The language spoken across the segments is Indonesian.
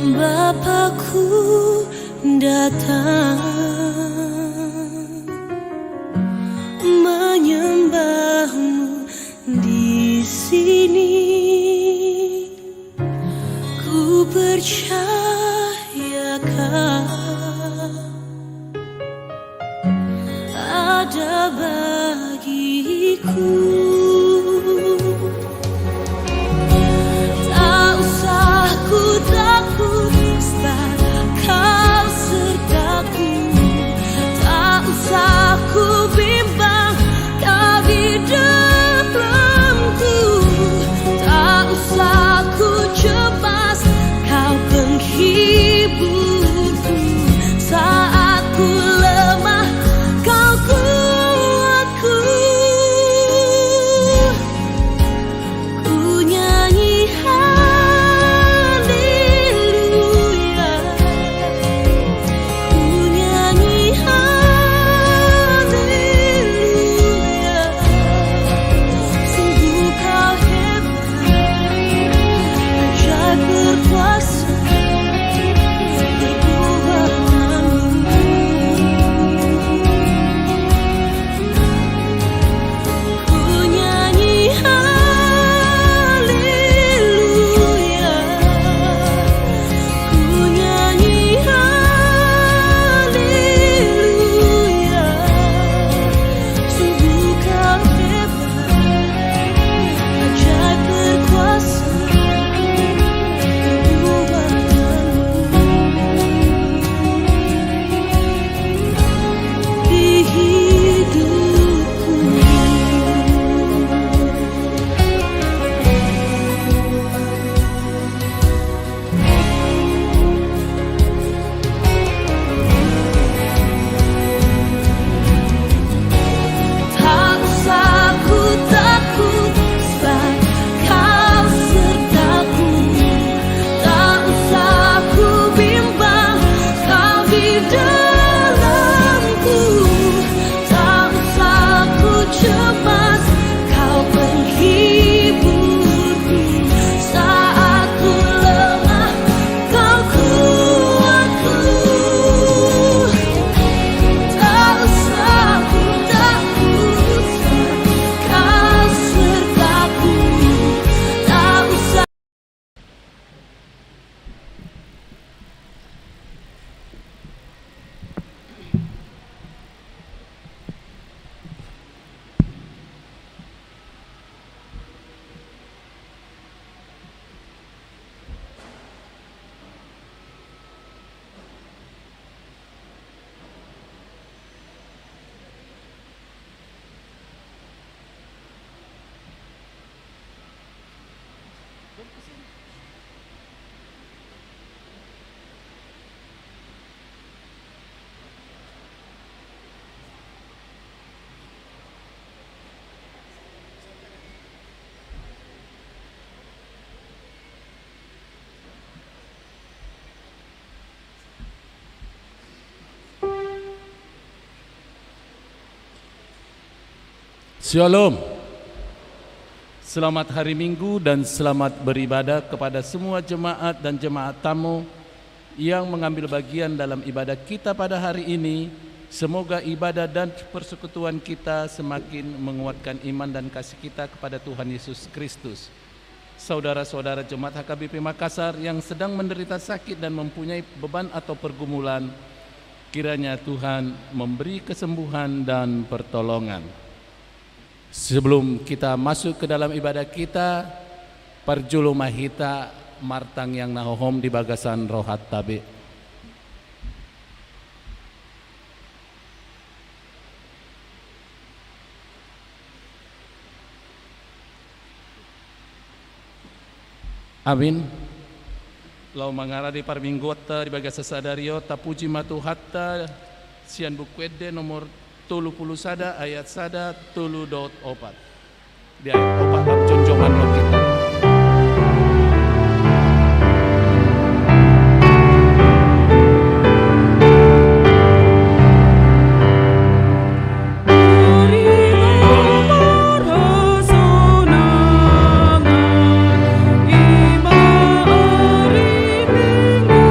Bapakku datang menyembahmu di sini. Ku percayakan ada bagiku. Tak usah ku takut, sebab Kau sertaku. Tak usah ku bimbang, Kau di dalamku. Tak usah ku cemas, Kau penghiburku. Saat ku lemah, Kau kuatku. Ku nyanyi haleluya, ku nyanyi haleluya. Sungguh Kau hebat, ajaib berkuasa. Shalom. Selamat hari Minggu dan selamat beribadah kepada semua jemaat dan jemaat tamu yang mengambil bagian dalam ibadah kita pada hari ini. Semoga ibadah dan persekutuan kita semakin menguatkan iman dan kasih kita kepada Tuhan Yesus Kristus. Saudara-saudara jemaat HKBP Makassar yang sedang menderita sakit dan mempunyai beban atau pergumulan, kiranya Tuhan memberi kesembuhan dan pertolongan. Sebelum kita masuk ke dalam ibadah kita, parjulu mahita martang yang nahohom di bagasan rohat tabe. Amin. Lau mangara di parminggota di bagasa sadario tapuji matu hatta sian bukwede nomor 30 sada ayat sada 3.4 di ayat 4 lam jonjongan lo kita. Minggu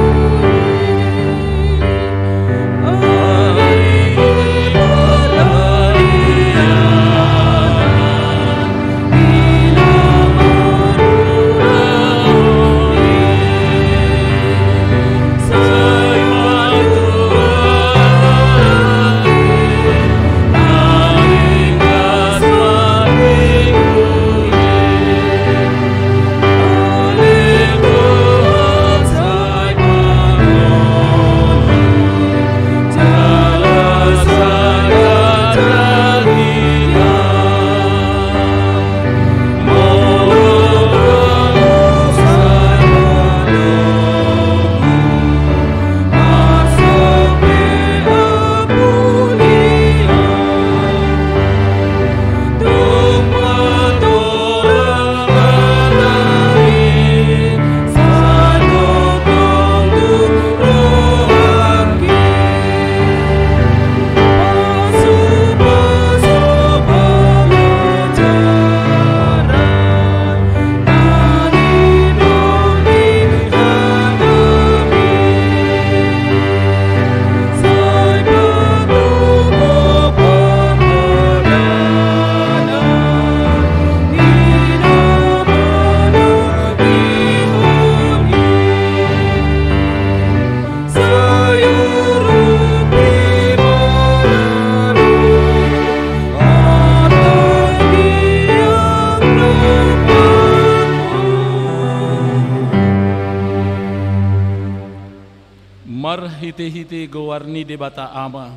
Mar hiti-hiti gowarni de bata ama.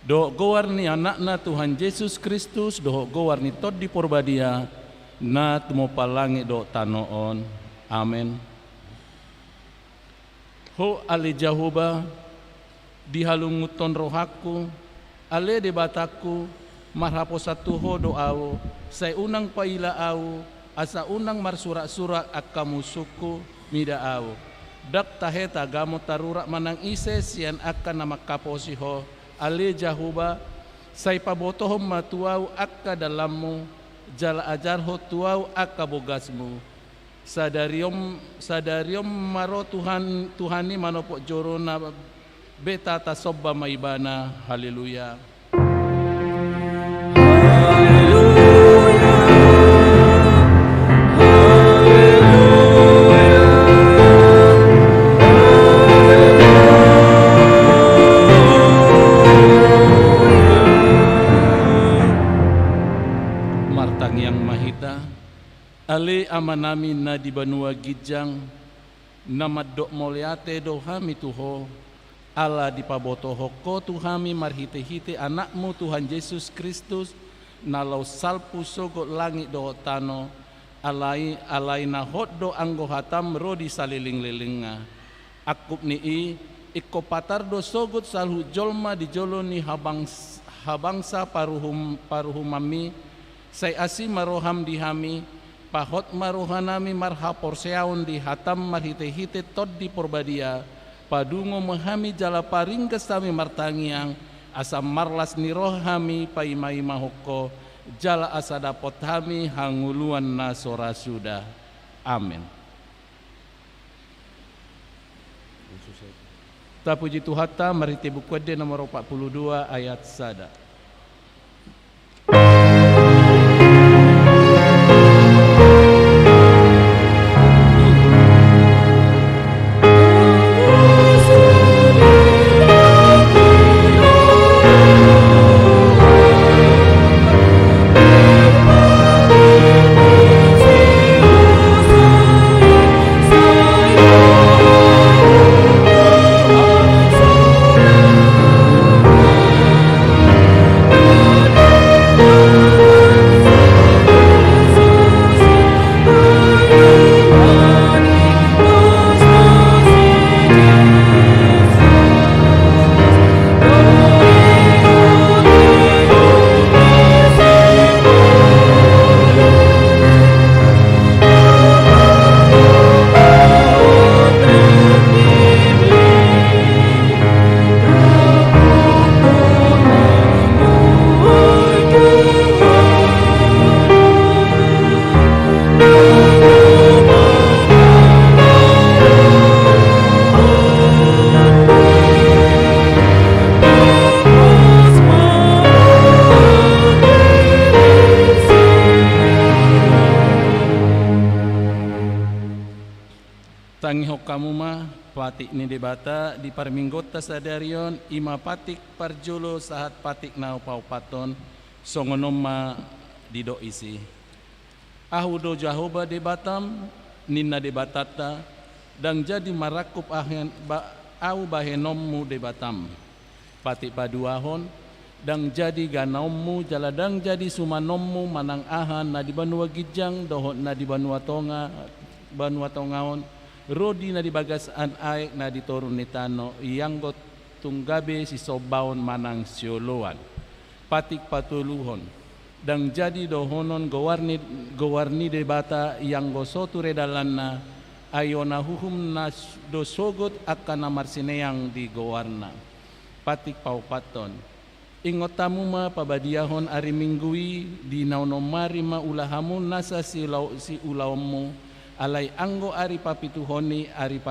Do gowarni anakna Tuhan Yesus Kristus, do gowarni tod di porbadia, na tumo palangi do tanoon. Amen. Ho ale Jahoba, dihalunguton rohaku, ale de bataku, marhapo satu ho doawo, say unang paila awo, asa unang marsurak-surak akamu suku mida awo. Dak taheta gamo tarurak manang ise sian akan nama kaposiho, ale Jahoba, say pabotohom matuaw akka dalammu, jala ajarho tuaw akka bogasmu. Sadariom maro Tuhani manopok jorona beta tasobba maibana. Haleluya. Martang yang mahita, ale amanami na di banua gijang, namadok moliate dohami tuho, ala di pabotoho ko tuhami marhite-hite anakmu Tuhan Yesus Kristus, nalau salpu sogot langit do tano, alai na hot do anggo hatam rodi saliling-lilinga. Akup nii, iko patar do sogot salhu jolma di joloni habangsa paruhumami, say asi maroham dihami, pahot marohanami marhapor seaon di hatam marhite-hite tod di porbadia, padungo mahami jala paring kesami martangiang, asa marlas nirohami paimai mahoko, jala asa dapot hami hanguluan nasora sudah. Amin. Ta puji Tuhata, marite bukwede nomor 42 ayat sada. Tangiho kamu mah patik ni debata di parminggota sadarion ima patik parjolo sahat patik nau paupaton songonom ma dido isi. Ahudo Jahoba debatam ninna debatata dan jadi marakup au bahenommu debatam. Patik paduahon dan jadi ganommu jaladang jadi sumanommu manang ahan na di banua gijang dohot na di banua tongaon rodi na di bagasaan aek na di torun nitano yang got tunggabe si sobaon manang sioloan patik patuluhon dan jadi dohonon gowarni debata yang gosotu redalanna ayona huhum nas dosogot akan namarsineang di gowarna patik paupaton ingotamu ma pabadiahon ari minggui di naunomari ma ulahamun nasa si ulawmu alai anggo ari papituhoni ari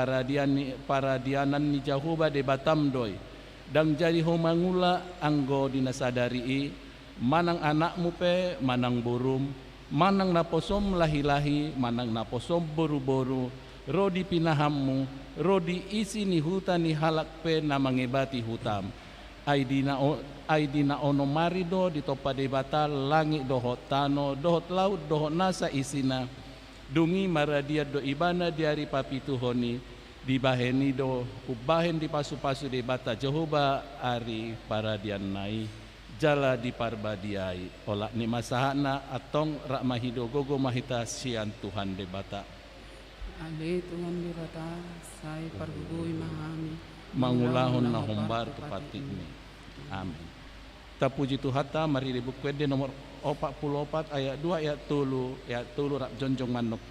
paradianan ni Jahoba debatam doi dan jadi homangula anggo dinasadari manang anakmu pe manang burum manang naposom lahi-lahi manang naposom boru-boru rodi pinahammu rodi isi ni hutan ni halak pe na mangebati hutam aidina onomarido di topa debata langit dohot tano dohot laut dohot nasa isina dungi maradia do ibana diari papituhoni baheni do ubahen di pasu-pasu di bata Jehovah ari paradian nai jala di parbadiai olak ni masahana atong rak mahido gogo mahita sian Tuhan de bata Ale Tuhan di bata sai pargugui mahami mangulahon na humbar tu patikni amin. Tapuji Tuhata mari di buku de nomor 44 ayat 2 ayat 3 rak jonjong manuk.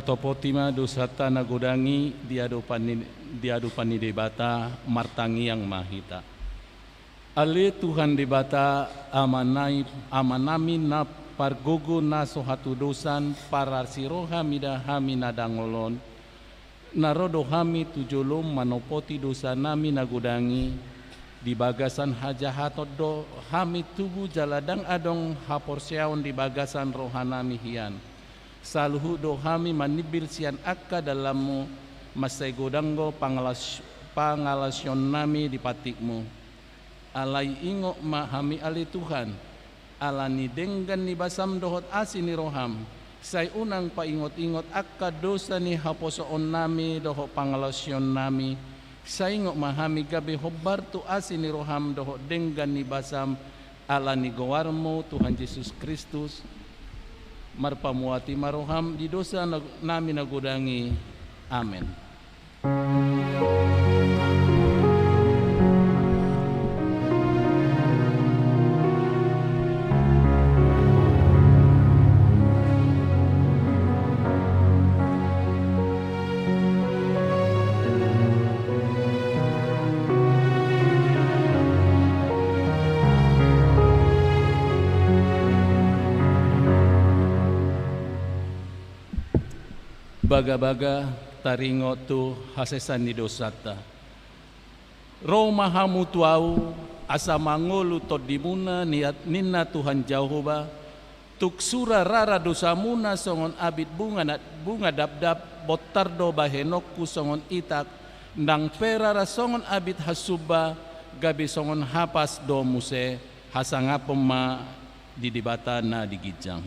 Topotima dosata nagodangi diadupani debata martangi yang mahita. Ale Tuhan debata amanami na pargogo na sohatu dosan para siroha mida hami nadangolon narodo hami tujolom manopoti dosa nami nagodangi di bagasan hajahatot do hami tubu jaladang adong haporseaon di bagasan rohanami hian. Saluhu dohami manibil sian akka dalammu masai godanggo pangalasyon nami di patikmu alai ingok mahami ali Tuhan alani denggan ni basam dohot asini roham sai unang paingot-ingot akka dosa ni haposoon nami dohot pangalasyon nami sai ingok mahami gabi hobbar tu asini roham dohot denggan ni basam alani gowarmu Tuhan Yesus Kristus marpamuati maroham di dosa nami nagodangi. Amin. Baga-baga taringo tu hasesan ni dosata. Roma hamu tuau asa mangolu todimuna niat ninna Tuhan Jehovah tuksura rara dosamuna songon abit bunga dab-dab botardo bahenokku songon itak ndang perara songon abit hasuba gabi songon hapas do muse hasangapema di dibatana di gijang.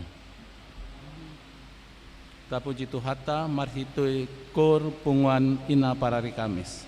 Tapuji Tuhata marhitui kor punguan ina parari Kamis.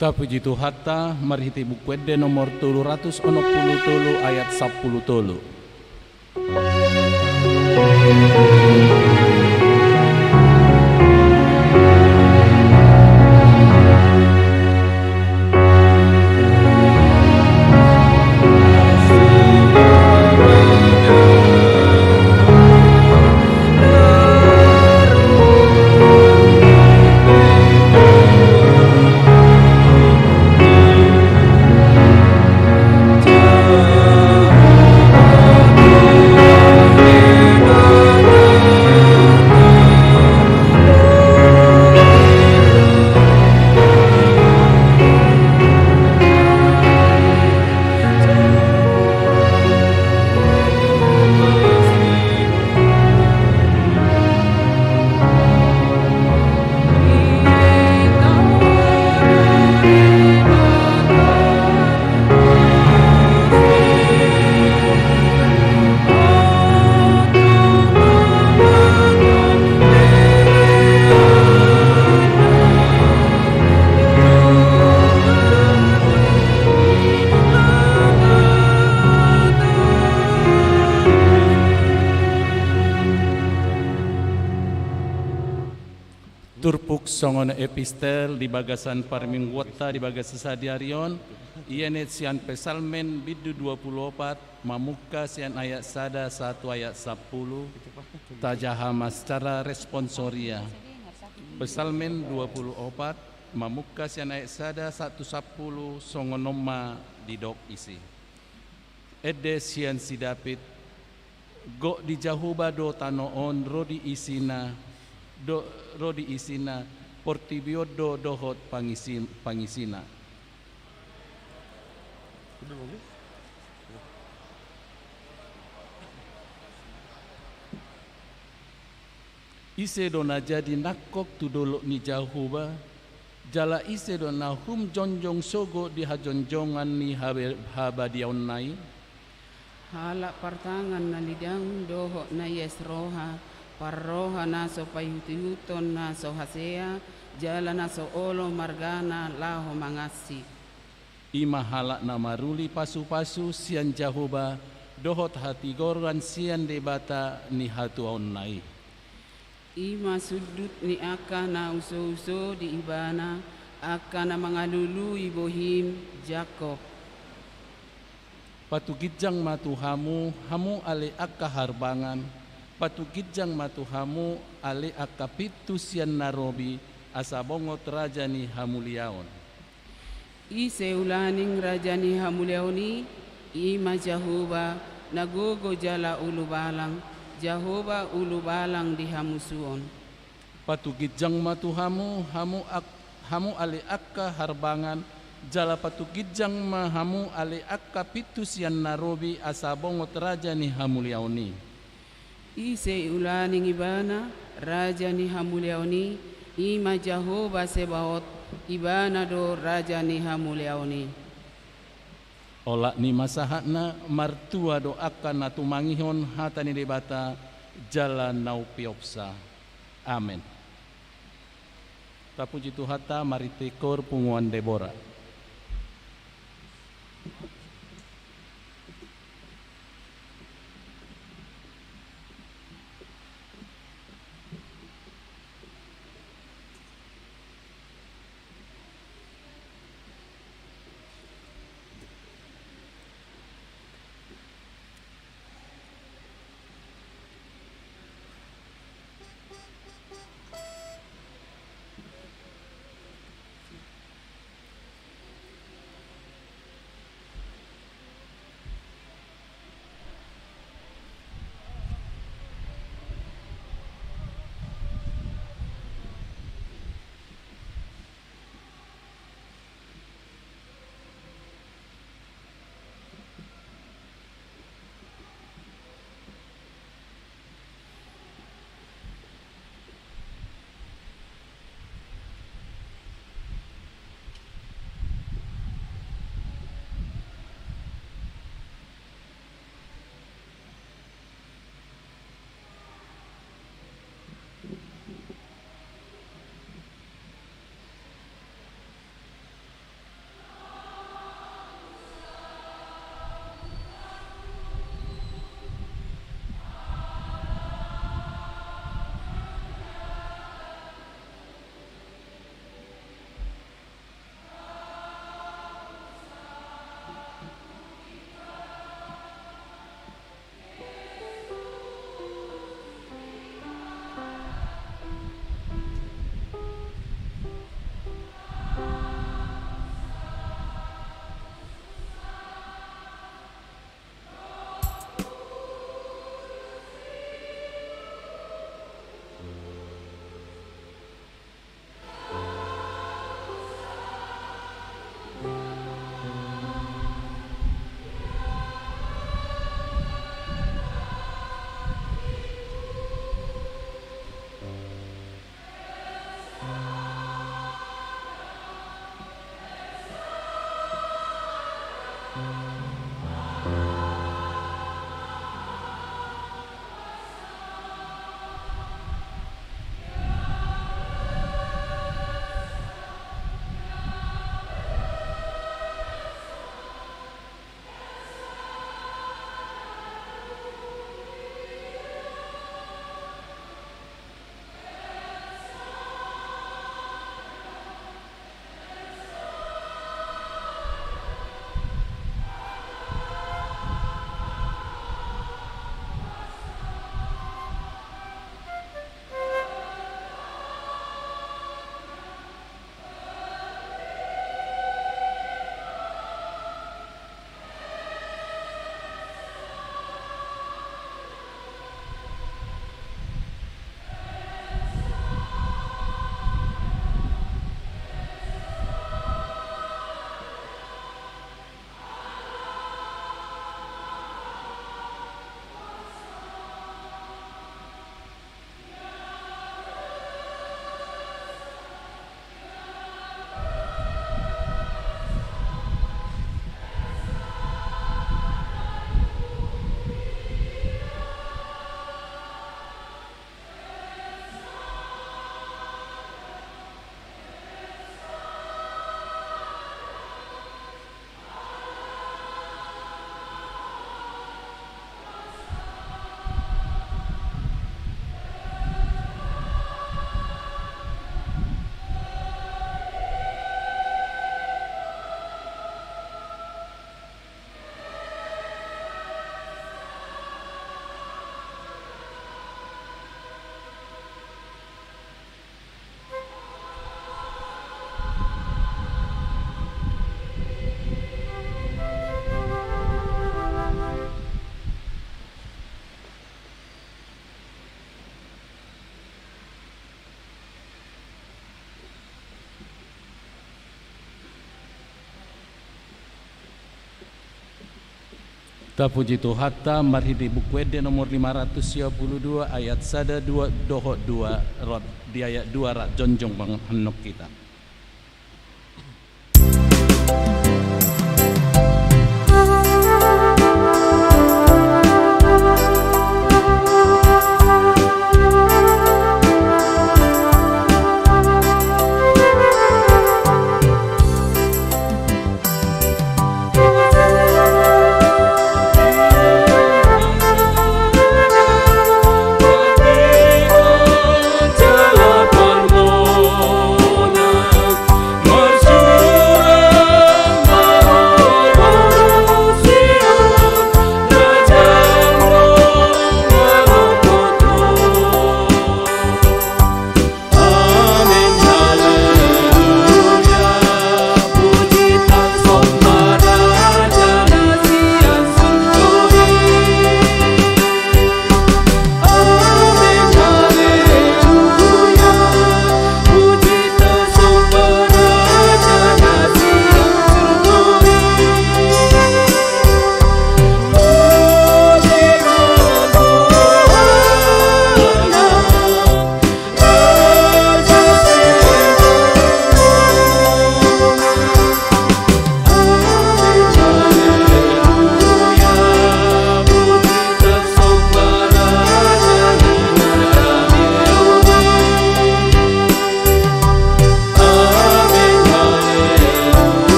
Ta puji Tuhatta marhiti buku ede nomor 360 ayat 10. Turpuk songono epistel di bagasan parmingwota di bagas sesadiarion ienet sian pesalmen bidu 24 mamuka sian ayat sada 1 ayat 10 tajahama secara responsoria. Pesalmen 24 mamuka sian ayat sada 1 10 songonoma didok isi. Ede sian si David go di jahuba do tanoon rodi isina portibiodo dohot pangisina. Ise dona jadi nakok tu dolok ni jahuba jala ise dona hum jonjong sogo di hajonjongan ni habadiaun nai Halak partangan na lidang doho na yesroha parroha naso payuti-huton naso hasea jala naso olo margana laho mangasi. Ima halak na maruli pasu-pasu sian jahuba dohot hati goran sian debata ni hatu nai. Ima sudut ni aka na uso-uso di ibana aka na mangalulu ibohim Jakob. Patugijang matuhamu hamu ale akka harbangan patugijang matuhamu ale akka pitu sian narobi asabongot rajani hamuliaon. Ise ulaning rajani hamuliaoni ima Jahuba nagogo jala ulubalang Jahuba ulubalang di hamusuon. Patugijang matuhamu hamu ale akka harbangan jala patugijang mahamu ale akka pitu sian narobi asabongot rajani hamuliaoni. Ise ulaning ibana rajani hamuliaoni ima Jahuba sebaot ibana do rajani hamuliaoni. Ola ni masahatna martua do akan natumangihon hatani debata jala naupiopsa. Amin. Tapuji Tuhata maritekor punguan Debora. Puji Tuhan, mari di buku Ede nomor 522 ayat 1 2 dohok 2 rot di ayat 2 rak jonjong bang henok kita.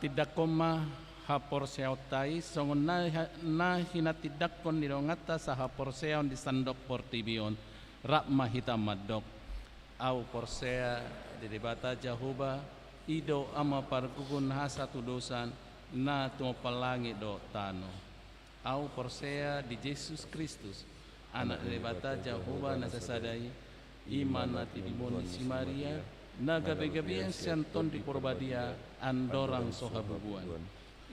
Tidak koma hapor seautai songon na hina tidak kon nirongata sa hapor seon di sandok portibion rak mahita madok au porsea di debata jahuba ido ama parkugun hasatu dosan na tumapalangi do tano au porsea di Yesus Kristus anak debata jahuba nasasadai iman nati diboni si Maria na gabi-gabi yang sianton di porbadia andorang sohabubuan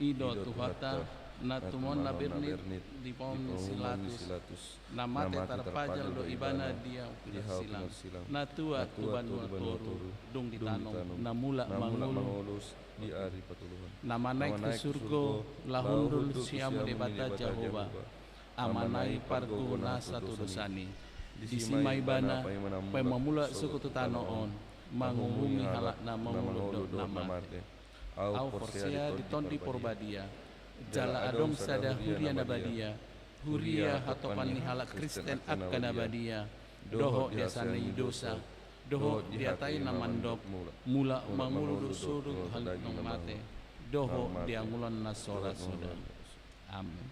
ido tuhata na tumon na bernit di pom silatus na mate tarpajal do ibana dia silang na tua tuban toru dong di tanong na mula mangulus di ari patuluhan na manaik ke surgo lahundul siam debata Jehova amanai parku na satu dosani di simai bana pemamula suku tanoon mangumumi halak na mamuludok namate au porsea ditondi porbadia jala adong sada huria nabadia huria hatopan ni halak Kristen akka nabadia doho desana dosa doho diatai namandok mula manguludok surug halik nong mate doho diangulan na sola soda amin.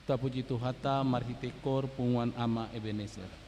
Tapuji Tuhata marhitekor punguan ama Ebenezer.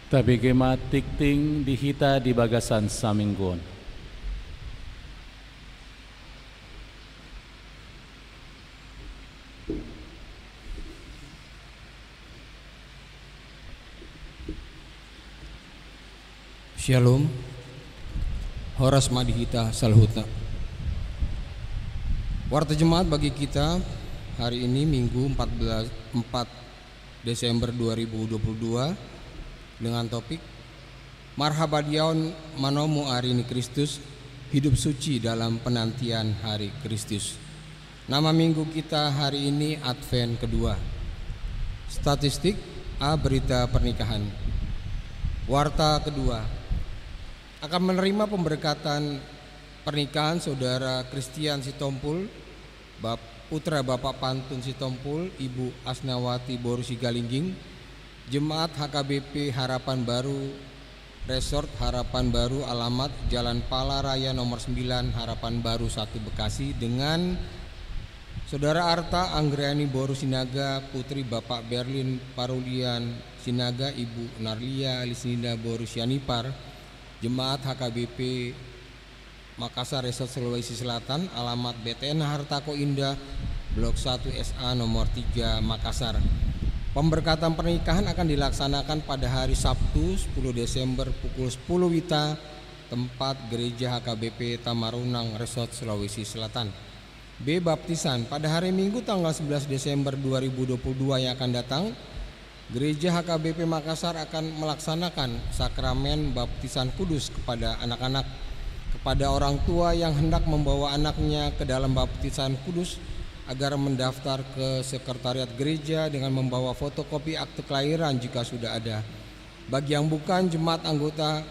Tapi kema tikting dihita di bagasan saminggon. Shalom. Horas madihita salhuta. Warta jemaat bagi kita hari ini Minggu 4 Desember 2022 dengan topik Marhabadiaon manomu arini Kristus, hidup suci dalam penantian hari Kristus. Nama minggu kita hari ini Advent kedua. Statistik A, berita pernikahan. Warta kedua, akan menerima pemberkatan pernikahan saudara Christian Sitompul, putra Bapak Pantun Sitompul, Ibu Asnawati Borusi Galingging, Jemaat HKBP Harapan Baru, Resort Harapan Baru, alamat Jalan Pala Raya nomor 9, Harapan Baru 1 Bekasi, dengan saudara Arta Anggriani Boru Sinaga, putri Bapak Berlin Parulian Sinaga, Ibu Narlia Lisninda Boru Sianipar, Jemaat HKBP Makassar Resort Sulawesi Selatan, alamat BTN Hartako Indah, Blok 1 SA nomor 3 Makassar. Pemberkatan pernikahan akan dilaksanakan pada hari Sabtu 10 Desember pukul 10 WITA, tempat Gereja HKBP Tamarunang Resort Sulawesi Selatan. B, baptisan pada hari Minggu tanggal 11 Desember 2022 yang akan datang. Gereja HKBP Makassar akan melaksanakan sakramen baptisan kudus kepada anak-anak. Kepada orang tua yang hendak membawa anaknya ke dalam baptisan kudus agar mendaftar ke sekretariat gereja dengan membawa fotokopi akte kelahiran jika sudah ada. Bagi yang bukan jemaat anggota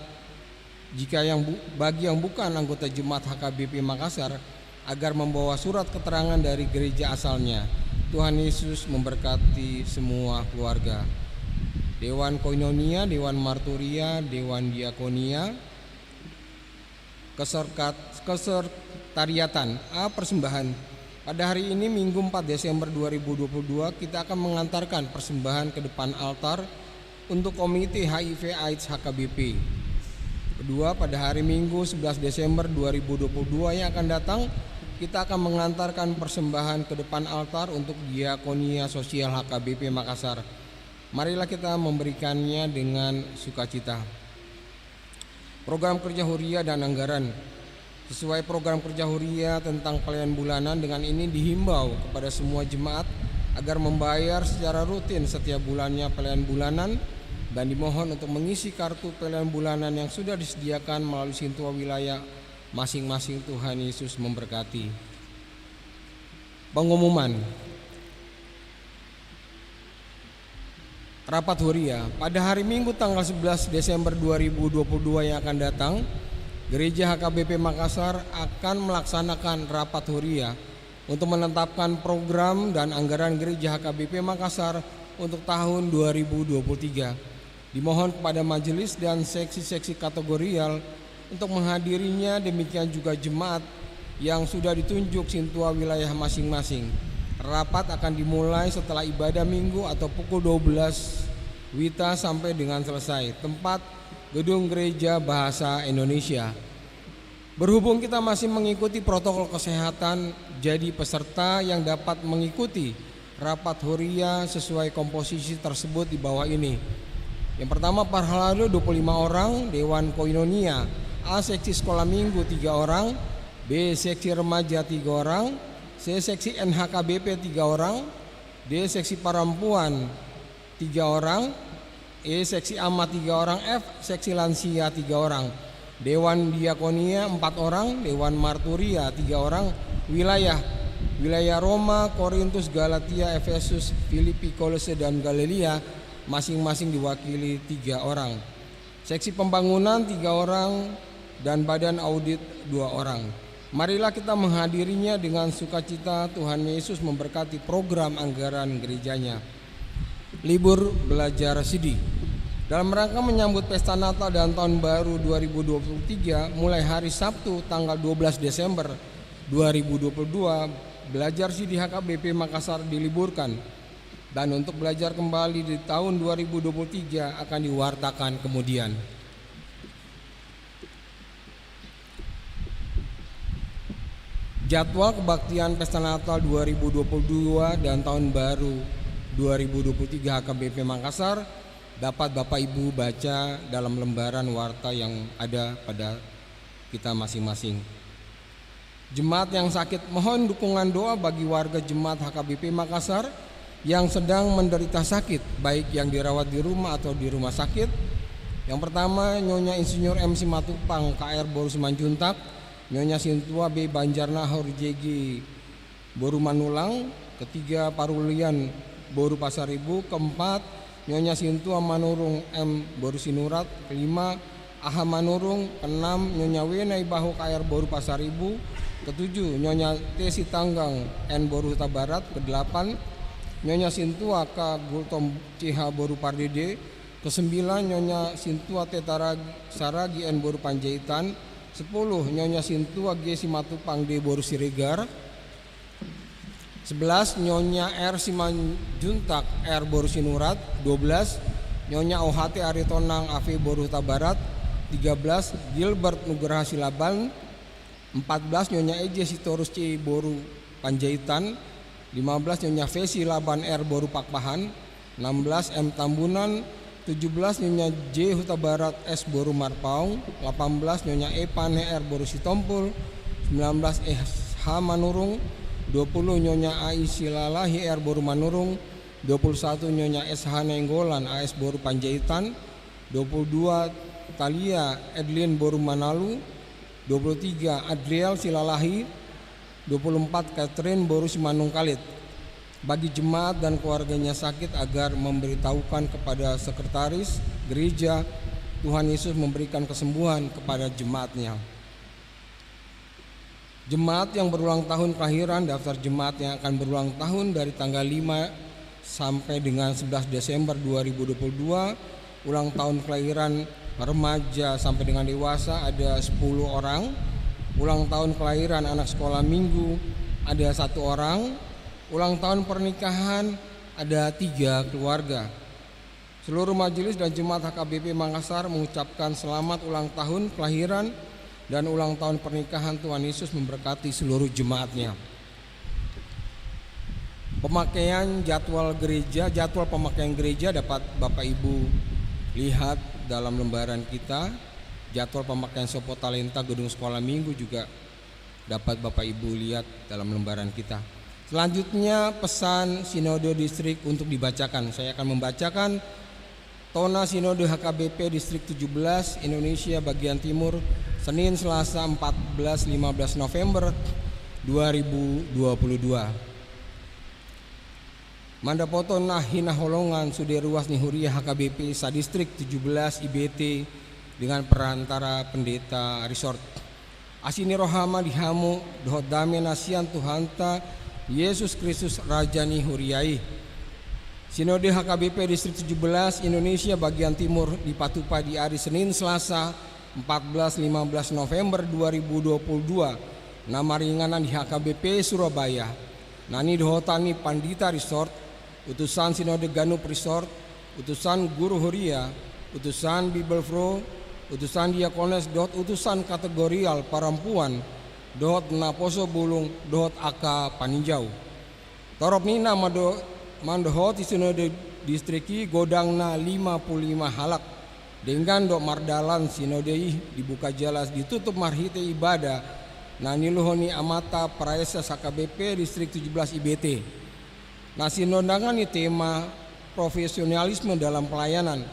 bagi yang bukan anggota jemaat HKBP Makassar agar membawa surat keterangan dari gereja asalnya. Tuhan Yesus memberkati semua keluarga. Dewan Koinonia, Dewan Marturia, Dewan Diakonia, Kesekretariatan A, persembahan. Pada hari ini Minggu 4 Desember 2022 kita akan mengantarkan persembahan ke depan altar untuk Komite HIV AIDS HKBP. Kedua, pada hari Minggu 11 Desember 2022 yang akan datang kita akan mengantarkan persembahan ke depan altar untuk Diakonia Sosial HKBP Makassar. Marilah kita memberikannya dengan sukacita. Program kerja Huria dan anggaran. Sesuai program kerja Huria tentang pelayanan bulanan, dengan ini dihimbau kepada semua jemaat agar membayar secara rutin setiap bulannya pelayanan bulanan dan dimohon untuk mengisi kartu pelayanan bulanan yang sudah disediakan melalui Sintua wilayah masing-masing. Tuhan Yesus memberkati. Pengumuman Rapat Huria pada hari Minggu tanggal 11 Desember 2022 yang akan datang, Gereja HKBP Makassar akan melaksanakan Rapat Huria untuk menetapkan program dan anggaran Gereja HKBP Makassar untuk tahun 2023. Dimohon kepada majelis dan seksi-seksi kategorial untuk menghadirinya, demikian juga jemaat yang sudah ditunjuk Sintua wilayah masing-masing. Rapat akan dimulai setelah ibadah minggu atau pukul 12 WITA sampai dengan selesai. Tempat Gedung Gereja Bahasa Indonesia. Berhubung kita masih mengikuti protokol kesehatan, jadi peserta yang dapat mengikuti Rapat Huria sesuai komposisi tersebut di bawah ini. Yang pertama, Parhalado 25 orang, Dewan Koinonia A, seksi sekolah minggu 3 orang, B, seksi remaja 3 orang, C, seksi NHKBP 3 orang, D, seksi perempuan 3 orang, E, seksi amat 3 orang, F, seksi lansia 3 orang, Dewan Diakonia 4 orang, Dewan Marturia 3 orang, wilayah Roma, Korintus, Galatia, Efesus, Filipi, Kolose, dan Galilea masing-masing diwakili 3 orang. Seksi pembangunan 3 orang dan badan audit 2 orang. Marilah kita menghadirinya dengan sukacita. Tuhan Yesus memberkati program anggaran gerejanya. Libur belajar Sidi. Dalam rangka menyambut pesta Natal dan Tahun Baru 2023, mulai hari Sabtu tanggal 12 Desember 2022, belajar Sidi HKBP Makassar diliburkan. dan untuk belajar kembali di tahun 2023 akan diwartakan kemudian. Jadwal kebaktian Pesta Natal 2022 dan Tahun Baru 2023 HKBP Makassar dapat Bapak Ibu baca dalam lembaran warta yang ada pada kita masing-masing. Jemaat yang sakit, mohon dukungan doa bagi warga jemaat HKBP Makassar yang sedang menderita sakit, baik yang dirawat di rumah atau di rumah sakit. Yang pertama, Nyonya Insinyur M. Simatupang KR Boru Simanjuntak, Nyonya Sintua B. Banjarnahor JG Boru Manulang. Ketiga, Parulian Boru Pasaribu. Keempat, Nyonya Sintua Manurung M. Boru Sinurat. Kelima, Aha Manurung. Keenam, Nyonya Wenai Bahu KR Boru Pasaribu. Ketujuh, Nyonya T. Sitanggang N. Boru Huta Barat. Kedelapan, Nyonya Sintua K. Gultom CH Boru Pardede. Kesembilan, Nyonya Sintua T. Saragi N. Boru Panjaitan. 10, Nyonya Sintua G. Simatupang D. Boru Siregar. 11, Nyonya R. Simanjuntak R. Boru Sinurat. 12, Nyonya OHT Aritonang AV Boru Huta Barat. 13, Gilbert Nugraha Silaban. 14, Nyonya EJ Sitorus C. Boru Panjaitan. 15, Nyonya V. Silaban R. Boru Pakpahan. 16, M. Tambunan. 17, Nyonya J. Huta Barat S. Boru Marpaung. 18, Nyonya E. Pane R. Boru Sitompul. 19, H. Manurung. 20, Nyonya AI Silalahi R. Boru Manurung. 21, Nyonya SH Nenggolan AS Boru Panjaitan. 22, Talia Edlin Boru Manalu. 23, Adriel Silalahi. 24, Catherine Boru Simanung Kalit. Bagi jemaat dan keluarganya sakit agar memberitahukan kepada sekretaris gereja, Tuhan Yesus memberikan kesembuhan kepada jemaatnya. Jemaat yang berulang tahun kelahiran, daftar jemaat yang akan berulang tahun dari tanggal 5 sampai dengan 11 Desember 2022, ulang tahun kelahiran remaja sampai dengan dewasa ada 10 orang, ulang tahun kelahiran anak sekolah minggu ada 1 orang, ulang tahun pernikahan ada 3 keluarga. Seluruh majelis dan jemaat HKBP Makassar mengucapkan selamat ulang tahun kelahiran dan ulang tahun pernikahan. Tuhan Yesus memberkati seluruh jemaatnya. Pemakaian jadwal gereja, jadwal pemakaian gereja dapat Bapak Ibu lihat dalam lembaran kita. Jadwal pemakaian Sopo Talenta gedung sekolah minggu juga dapat Bapak Ibu lihat dalam lembaran kita. Selanjutnya pesan Sinode Distrik untuk dibacakan. Saya akan membacakan Tona Sinode HKBP Distrik 17 Indonesia bagian Timur Senin Selasa 14-15 November 2022. Mandapoto Nahina Holongan Suderuas Nihuria HKBP Sadistrik 17 IBT dengan perantara Pendeta Resort. Asini Rohama Dihamu Dohot Dame Nasian Tuhanta Yesus Kristus Raja Nihuriai. Sinode HKBP Distrik 17 Indonesia bagian Timur di Patupa di hari Senin Selasa 14-15 November 2022. Nama ringanan di HKBP Surabaya. Nani Dohotani Pandita Resort, utusan Sinode Ganup Resort, utusan Guru Huria, utusan Bible Pro, utusan Diakones, utusan kategorial perempuan, Dohot Naposo Bulung, Dohot Aka Paninjau. Torop Nina Mandohot Sinode Distriki Godangna 55 halak. Dengan dok Mardalan Sinodei dibuka jelas ditutup marhite ibadah. Nani Luhoni Amata Praesa HKBP Distrik 17 IBT. Nah sinondangan ini tema profesionalisme dalam pelayanan.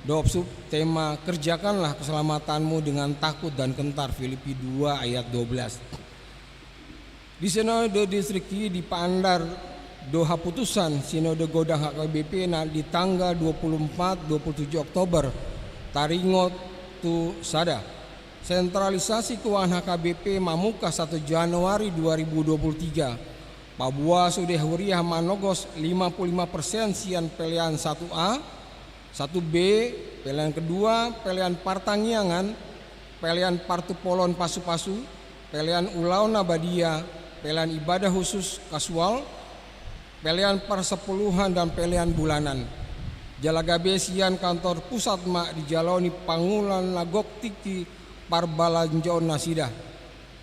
Dopsub tema kerjakanlah keselamatanmu dengan takut dan gentar Filipi 2 ayat 12. Di Sinode Distrik di Pandar Doha putusan Sinode Godang HKBP di tanggal 24-27 Oktober Taringot tu Sada. Sentralisasi keuangan HKBP Mamuka 1 Januari 2023. Papua Sudah Huriah Manogos 55% sian pelian 1A, 1B, pelian kedua, pelian Partangiangan, pelian Partu Polon Pasu-Pasu, pelian Ulau Nabadia, pelian ibadah khusus kasual, pelian persepuluhan dan pelian bulanan. Jalagabe sian kantor pusat mak dijaloni pangulan lagok tiki parbalanjo nasida.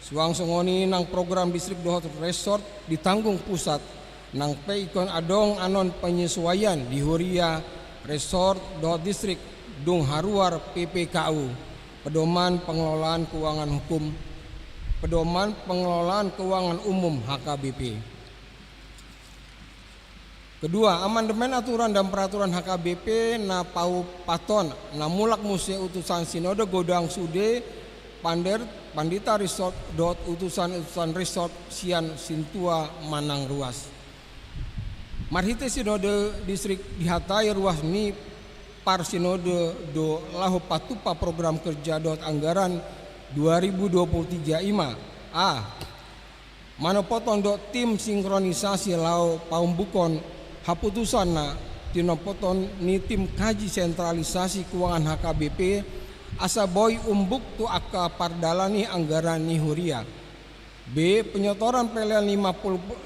Suang songoni nang program distrik dohot resort ditanggung pusat. Nang peikon adong anon penyesuaian di Huria resort dohot distrik Dung Haruar PPKU. Pedoman pengelolaan keuangan hukum. Pedoman pengelolaan keuangan umum HKBP. Kedua, amandemen aturan dan peraturan HKBP na pau paton na mulak muse utusan sinode godang sude pandita resort dot utusan resort sian sintua manang ruas. Marhite sinode distrik dihatai ruas ni par sinode do lahu patupa program kerja dot anggaran 2023 ima. Manopotong dot tim sinkronisasi lau paumbukon haputusan na tinopoton ni tim kaji sentralisasi keuangan HKBP asa boy umbuk tu aka pardalani anggaran ni Huria. B. Penyotoran pelian 55%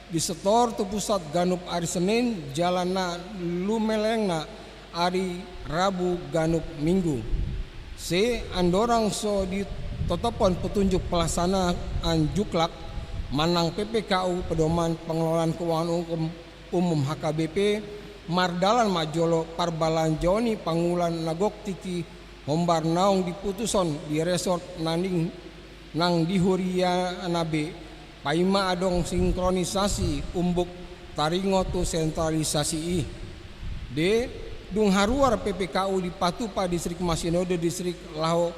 disetor tu pusat ganup hari Senin jalana lumelengna hari Rabu ganup Minggu. C. Andorang so ditotopon petunjuk pelaksanaan juklak manang PPKU pedoman pengelolaan keuangan umum HKBP mardalan majolo parbalanjoni pangulan nagok tiki hombar naung diputuson di resort nanding nang di Huria anabe paima adong sinkronisasi umbuk taringo tu sentralisasi i. D. Dung Haruar PPKU di Patupa distrik Masinode distrik Lao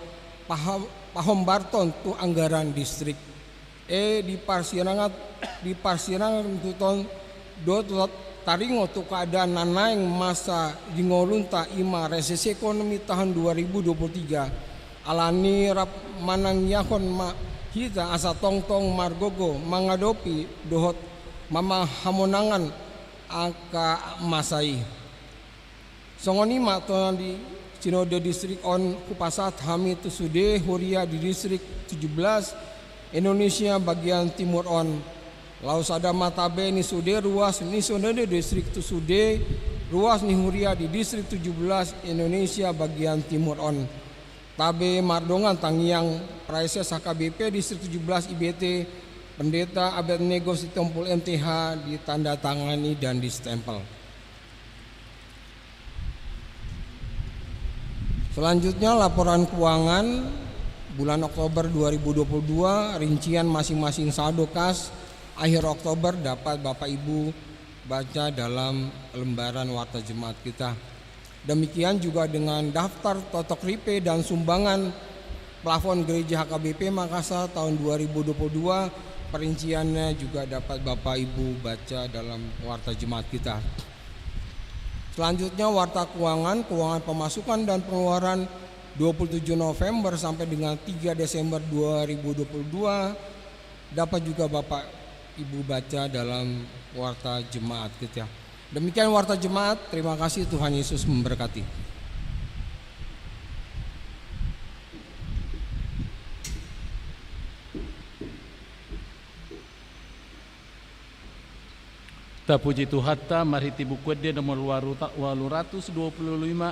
Pahombarton tu anggaran distrik. Di Parsirangan tuton do taringo tu keadaan nanaing masa jingolunta ima resesi ekonomi tahun 2023 alani rap manang yakon ma hita asa tongtong margogo mangadopi dohot mama hamonangan angka masai songoni ma tonan di Sinode distrik on Kupasat Hamid Sude Huria di distrik 17 Indonesia bagian timur on Lausada Matabe ni Sude ruas ni Sinode distrik Sude ruas ni Huria di distrik 17 Indonesia bagian timur on Tabe Mardongan Tangiang Praises HKBP distrik 17 IBT Pendeta Abednego Sitompul MTH ditandatangani dan distempel. Selanjutnya laporan keuangan bulan Oktober 2022 rincian masing-masing saldo kas akhir Oktober dapat Bapak Ibu baca dalam lembaran warta jemaat kita. Demikian juga dengan daftar totok ripe dan sumbangan plafon gereja HKBP Makassar tahun 2022 perinciannya juga dapat Bapak Ibu baca dalam warta jemaat kita. Selanjutnya warta keuangan pemasukan dan pengeluaran 27 November sampai dengan 3 Desember 2022 dapat juga Bapak Ibu baca dalam warta jemaat kita. Demikian warta jemaat, terima kasih, Tuhan Yesus memberkati. Puji Tuhan ta marhiti buku dia nomor 225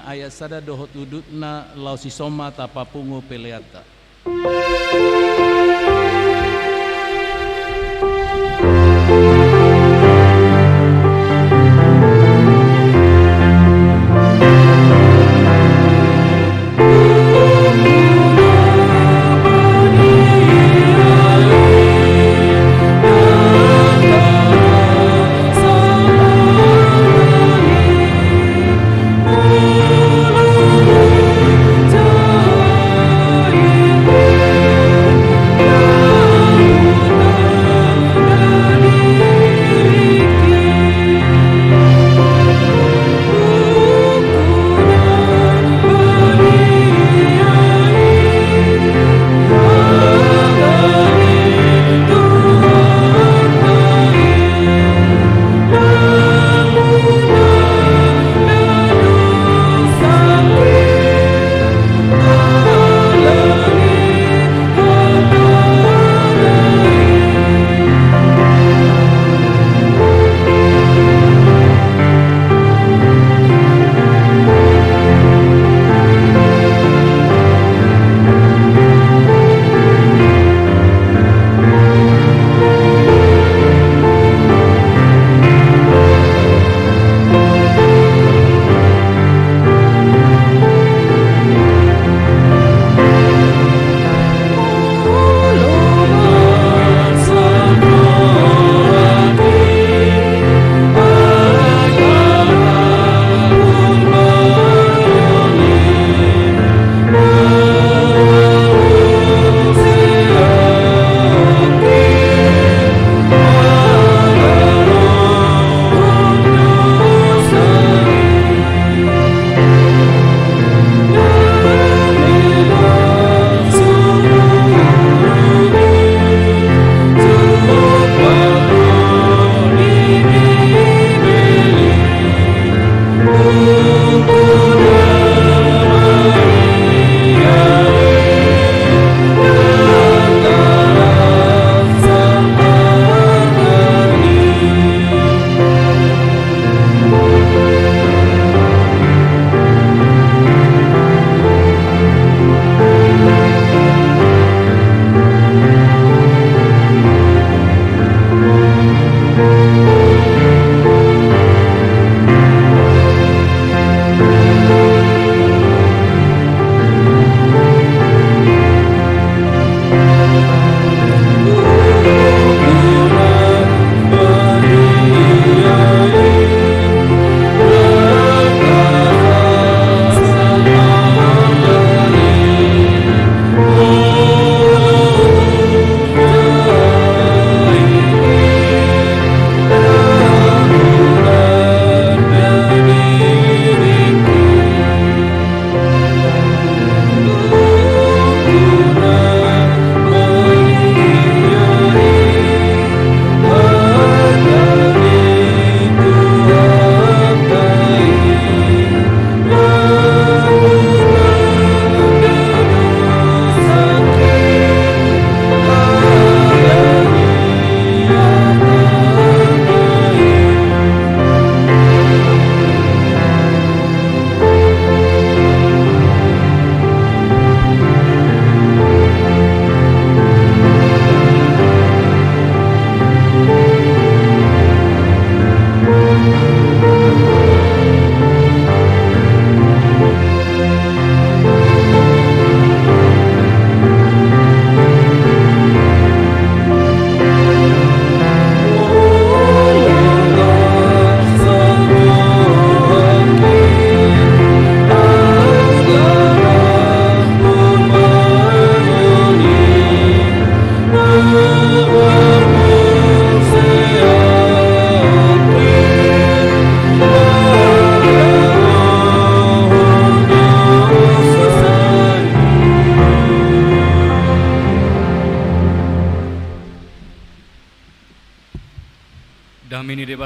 ayat sada dohot udutna lausisoma tapapungu peleata. Oh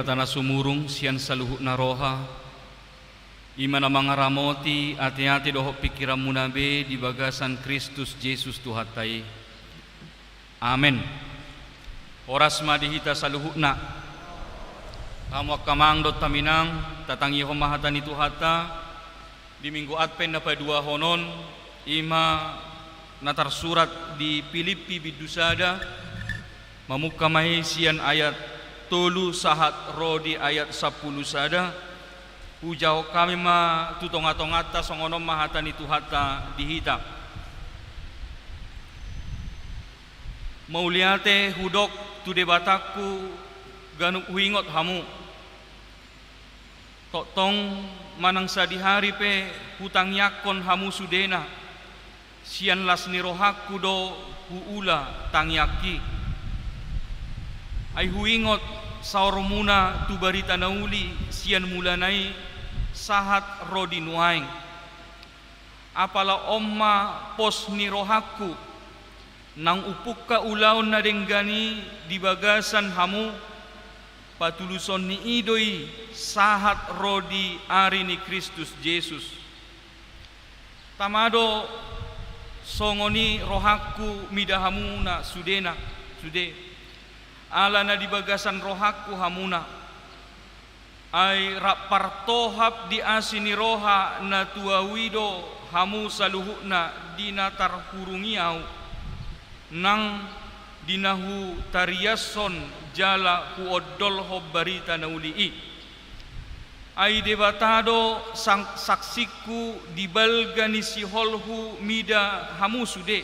batana sumurung sian saluhukna roha imana mangaramoti ati-ati dohok pikiran munabe di bagasan Kristus Yesus Tuhatai. Amin. Oras madihita saluhukna kamu kamang dot taminang tatangi homahatan itu hata di minggu Advent dapat 2 honon ima natar surat di Filipi bidusada mamuka mahisian ayat tolu sahat rodi ayat 10 sada ujau kami ma tutonga-tongata songono mahatan itu hata dihita mauliate hudok tu debataku ganuk huingot hamu totong manang sadihari pe hutang yakon hamu sudena sian las nirohaku do huula tangyaki ai huingot saormuna tu barita nauli sian mulanai sahat rodi nuaing apala omma pos nirohaku nang upukka ulaon na denggani di bagasan hamu patuluson ni idoi sahat rodi ari ni Kristus Yesus tamado songoni rohaku midahamuna sudena sude ala na di bagasan rohaku hamuna ay rapartohap di asini roha na tuawido hamu saluhukna dinatar hurungiau nang dinahu tariason jala huodol hobbarita naulii ai debatado sang saksiku dibalgani siholhu mida hamu sude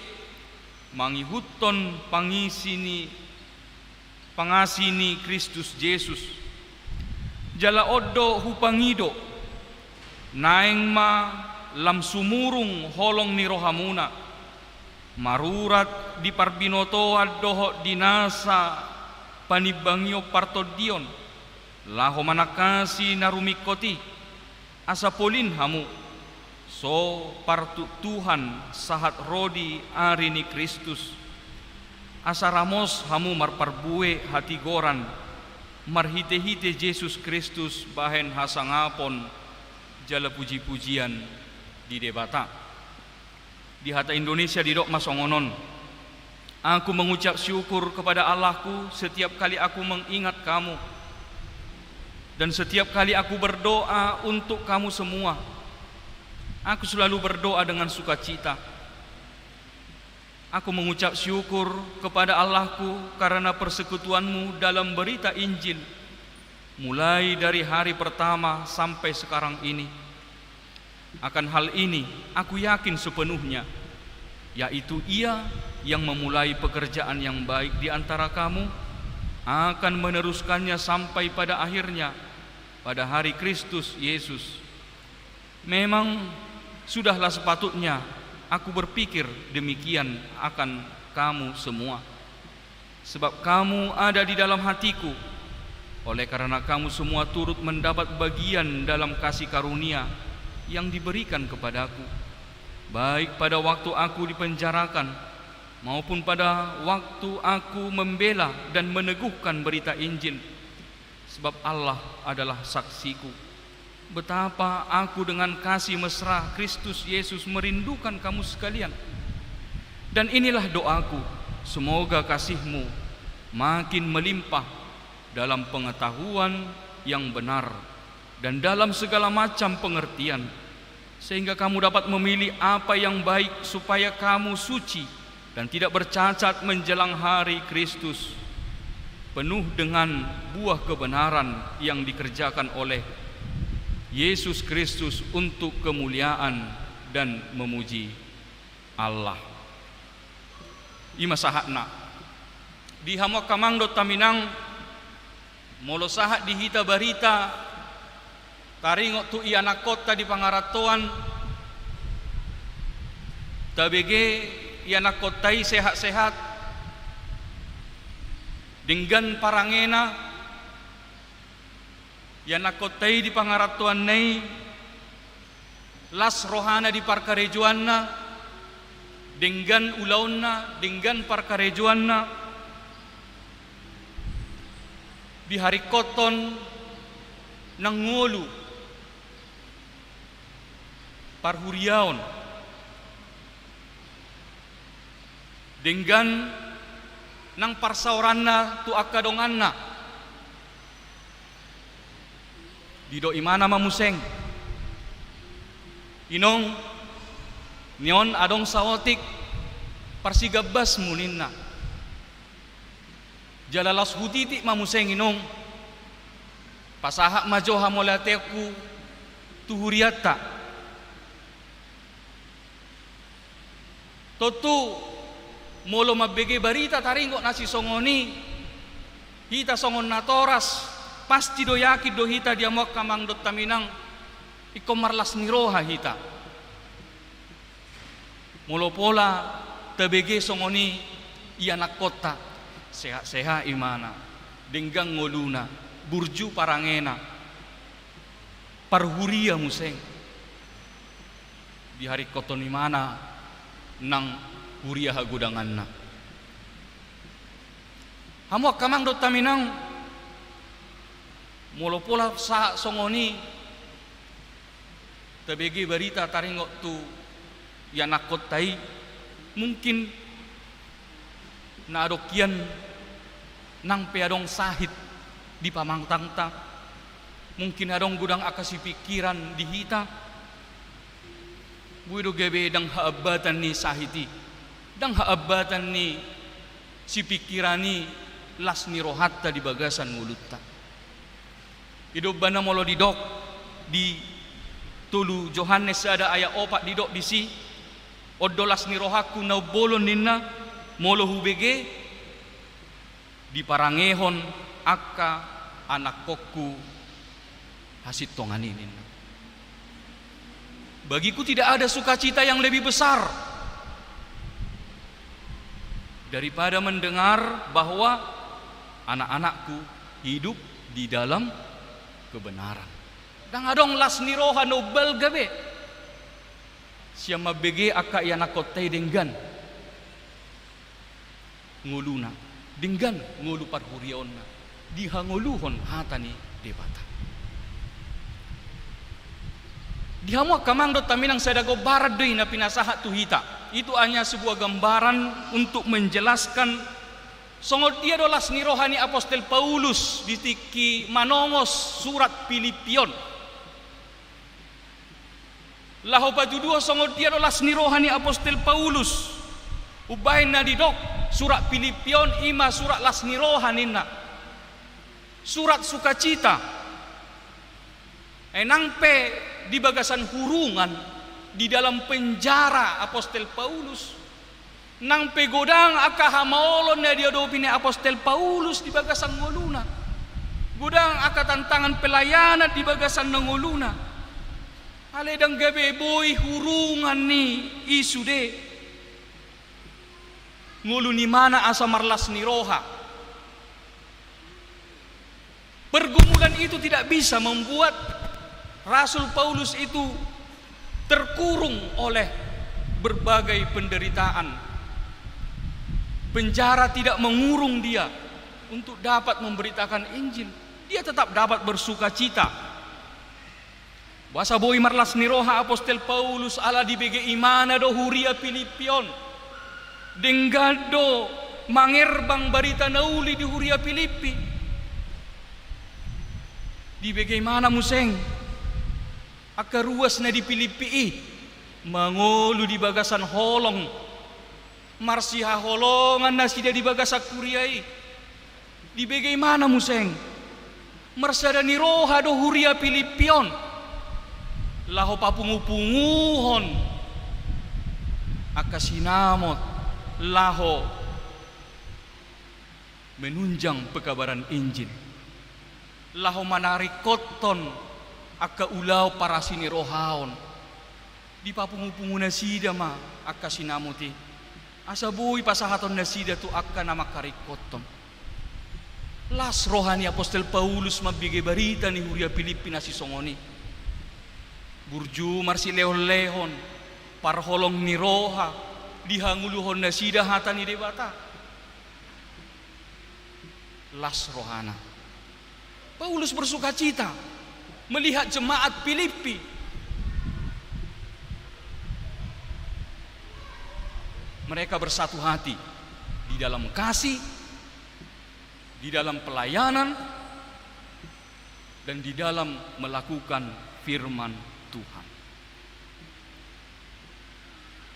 mangihuton pangasini Kristus Yesus jala oddo hupangido naeng ma lam sumurung holong ni rohamuna marurat di parbinoto addoho dinasa panibangyo partodion laho manakasi narumikoti asapolin hamu so partu Tuhan sahat rodi ari ni Kristus asaramos hamu marparbue hati goran marhite-hite Yesus Kristus bahen hasangapon jala puji-pujian di debata di hata Indonesia di dok masongonon aku mengucap syukur kepada Allahku setiap kali aku mengingat kamu dan setiap kali aku berdoa untuk kamu semua aku selalu berdoa dengan sukacita. Aku mengucap syukur kepada Allahku karena persekutuanmu dalam berita Injil mulai dari hari pertama sampai sekarang ini. Akan hal ini aku yakin sepenuhnya, yaitu Ia yang memulai pekerjaan yang baik di antara kamu akan meneruskannya sampai pada akhirnya pada hari Kristus Yesus. Memang sudahlah sepatutnya aku berpikir demikian akan kamu semua, sebab kamu ada di dalam hatiku. Oleh karena kamu semua turut mendapat bagian dalam kasih karunia yang diberikan kepadaku, baik pada waktu aku dipenjarakan maupun pada waktu aku membela dan meneguhkan berita Injil. Sebab Allah adalah saksiku betapa aku dengan kasih mesra Kristus Yesus merindukan kamu sekalian. Dan inilah doaku, semoga kasihmu makin melimpah dalam pengetahuan yang benar dan dalam segala macam pengertian, sehingga kamu dapat memilih apa yang baik supaya kamu suci dan tidak bercacat menjelang hari Kristus, penuh dengan buah kebenaran yang dikerjakan oleh Yesus Kristus untuk kemuliaan dan memuji Allah. Ima sahatna di hamo kamangdo taminang molo sahat dihita barita taringok tu iana kota di pangaratoan tabege iana kotai sehat-sehat dengan parangena iana kotai di pangaratoan nei las rohana di parkarejuanna dengan ulauna dengan parkarejuanna di hari koton nang ngolu parhuriaon dengan nang parsauranna tu akadonganna dido imana mamuseng inong nion adong saotik parsigabas muninna jalalas hutiti mamuseng inong pasahak majo hamolateku tuhuriata totu molo mabege barita taringo nasi songoni hita songon natoras pasti do yakin do hita dia mo kamang dot taminang ikomarlas niroha hita molo pola tebege songoni ianak kota seha imana denggang ngoluna burju parangena parhuria museng di hari koton imana nang huria hagudanganna hamo kamang dot taminang molo pola sa songoni tabegi barita taringok tu yanakot tai mungkin na adokian nang peadong sahit di pamangtangta mungkin adong gudang akasi pikiran di hita buido gebe dang haabatan ni sahiti dang haabatan ni si pikirani las ni rohatta di bagasan mulutta hidup bana molo didok di tulu Yohanes ada ayat opat didok di si odolas ni rohaku na bolon ninna molo hubege di parangehon akka anak kokku hasit tongani ninna bagiku tidak ada sukacita yang lebih besar daripada mendengar bahwa anak-anakku hidup di dalam kebenaran. Dang adong las niroha nobel gabe. Siama bege aka yana kotai denggan. Nguluna, denggan ngulu parhuriaonna. Dihanguluhon hatani debata. Dihamu kamang do taminang sadago barat deui na pinasaha tu hita. Itu hanya sebuah gambaran untuk menjelaskan songod dia dolas ni rohani Apostel Paulus di tiki manongos surat Filipion. Laho pajudua songod dia dolas ni rohani Apostel Paulus. Ubahin na didok surat Filipion ima surat las ni rohanina. Surat sukacita. Enangpe di bagasan hurungan di dalam penjara Apostel Paulus. Nang pegodang aka hamaolon na dia dopine Apostel Paulus di bagasan ngoluna. Godang aka tantangan pelayanan di bagasan ngoluna. Aledang gabe boy hurungan ni isude. Ngulu ni mana asa marlas ni roha. Pergumulan itu tidak bisa membuat Rasul Paulus itu terkurung oleh berbagai penderitaan. Penjara tidak mengurung dia untuk dapat memberitakan Injil. Dia tetap dapat bersukacita. Bahasa boi marlas niroha Apostel Paulus ala di bege imana do huria Filipion. Denggado mangerbang barita nauli di huria Filipi. Di bege mana museng? Aka ruas na di Filipi mangolu di bagasan holong. Marsiha holongan na sida di bagasak kuriai. Di bagaimana museng? Marsada ni roha do huria Filipion. Laho papungu-punguhon. Akasinamot. Laho menunjang pekabaran Injil. Laho menarik koton aka ulau para sini rohaon. Di papungu-pungu na sida ma akasinamoti. Asa bui pasahaton nasida tu akka nama karikotom. Las rohani Apostel Paulus mabige barita ni huria Filipina si songoni. Burju marsi lehon parholong ni roha dihanguluhon nasida hatani debata. Las rohana Paulus bersuka cita melihat jemaat Filipi. Mereka bersatu hati di dalam kasih, di dalam pelayanan, dan di dalam melakukan firman Tuhan.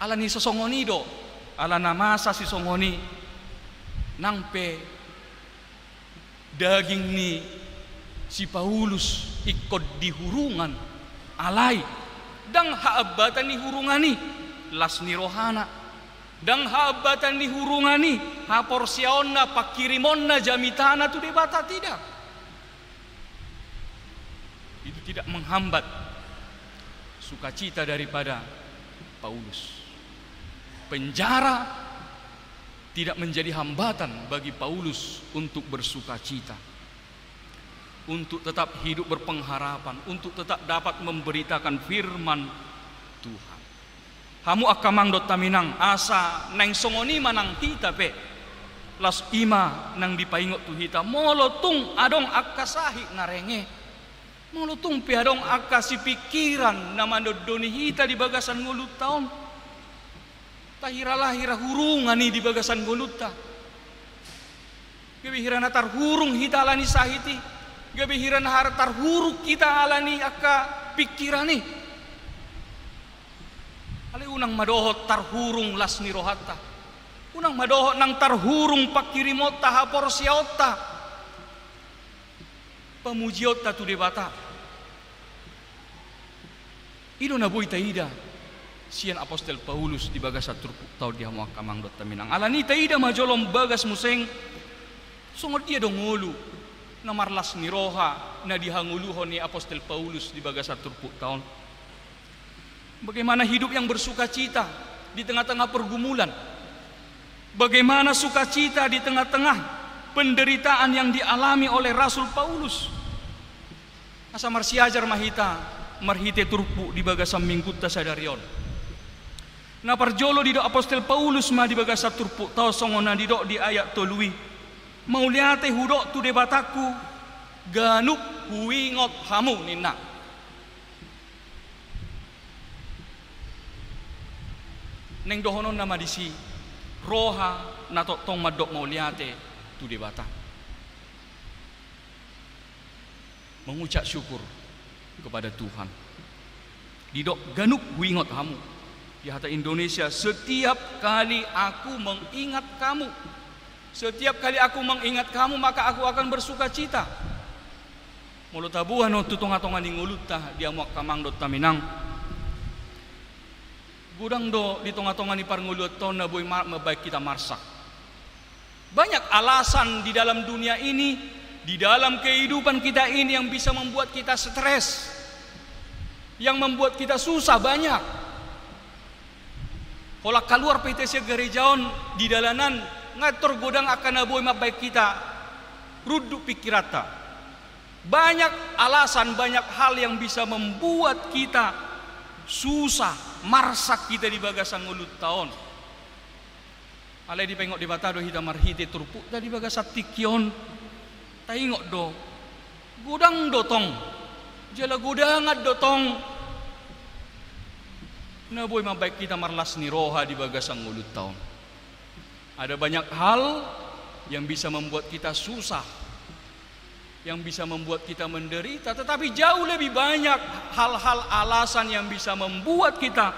Ala ni sosongoni do, ala namasa si songoni nangpe daging ni si Paulus ikut di hurungan alai dang haabatan ni hurungani las ni rohana dang haabatan ni hurungani ha porsiaonna pakirimonna jamitana tu debata tidak. Itu tidak menghambat sukacita daripada Paulus. Penjara tidak menjadi hambatan bagi Paulus untuk bersukacita, untuk tetap hidup berpengharapan, untuk tetap dapat memberitakan firman Tuhan. Hamu akamang dot taminang asa nang songoni manang hita pe las ima nang dipaingot tu hita molotung adong akasahi narenge molotung pe adong akasi pikiran namando doni hita di bagasan ngulut taon tahirala hurungani di bagasan nguluta gebihirana tar hurung hita alani sahiti gebihirana har tar huruk kita alani akka pikirani ale unang madohot tar hurung las nirohatta unang madohot nang tar hurung pakirimota hapor siota pamujiota tu debata ido na boy taida sian apostel Paulus di bagas turpuk tau dia mau kamang dot taminang alani taida majolom bagas museng sungod dia dong ngulu na marlas ni roha na dihanguluhon ni apostel Paulus di bagas turpuk tahun. Bagaimana hidup yang bersukacita di tengah-tengah pergumulan, bagaimana sukacita di tengah-tengah penderitaan yang dialami oleh Rasul Paulus. Asa marsiajar mahita marhite turpuk di bagas mingkutta sadarion. Na parjolo di do apostel Paulus ma di bagas turpuk tau songona di do di ayat tolui mau liate hudok tu debataku ganuk huingot hamu nina neng dohonon nama disi roha na tong madok mau liate tu debata mengucap syukur kepada Tuhan di dok ganuk huingot hamu di hata Indonesia setiap kali aku mengingat kamu. Setiap kali aku mengingat kamu maka aku akan bersuka cita. Mulut tabuhan no tutonga-tonga ning ulutta dia mo kamang dot taminang. Gudang do di tonga-tonga ni parngulut ton na boy mabaik kita marsak. Banyak alasan di dalam dunia ini, di dalam kehidupan kita ini yang bisa membuat kita stres. Yang membuat kita susah banyak. Kalau keluar PTC gerejaon di dalanan ngatur godang akan aboy mabaik kita ruduk pikirata. Banyak alasan, banyak hal yang bisa membuat kita susah, marsak kita di bagasan ngulut tahun. Alai dipengok di batado hita marhite turpuk tadi bagasat tikion. Taingok do godang dotong jala godangat dotong na boy mabaik kita marlas ni roha di bagasan ngulut tahun. Ada banyak hal yang bisa membuat kita susah, yang bisa membuat kita menderita, tetapi jauh lebih banyak hal-hal alasan yang bisa membuat kita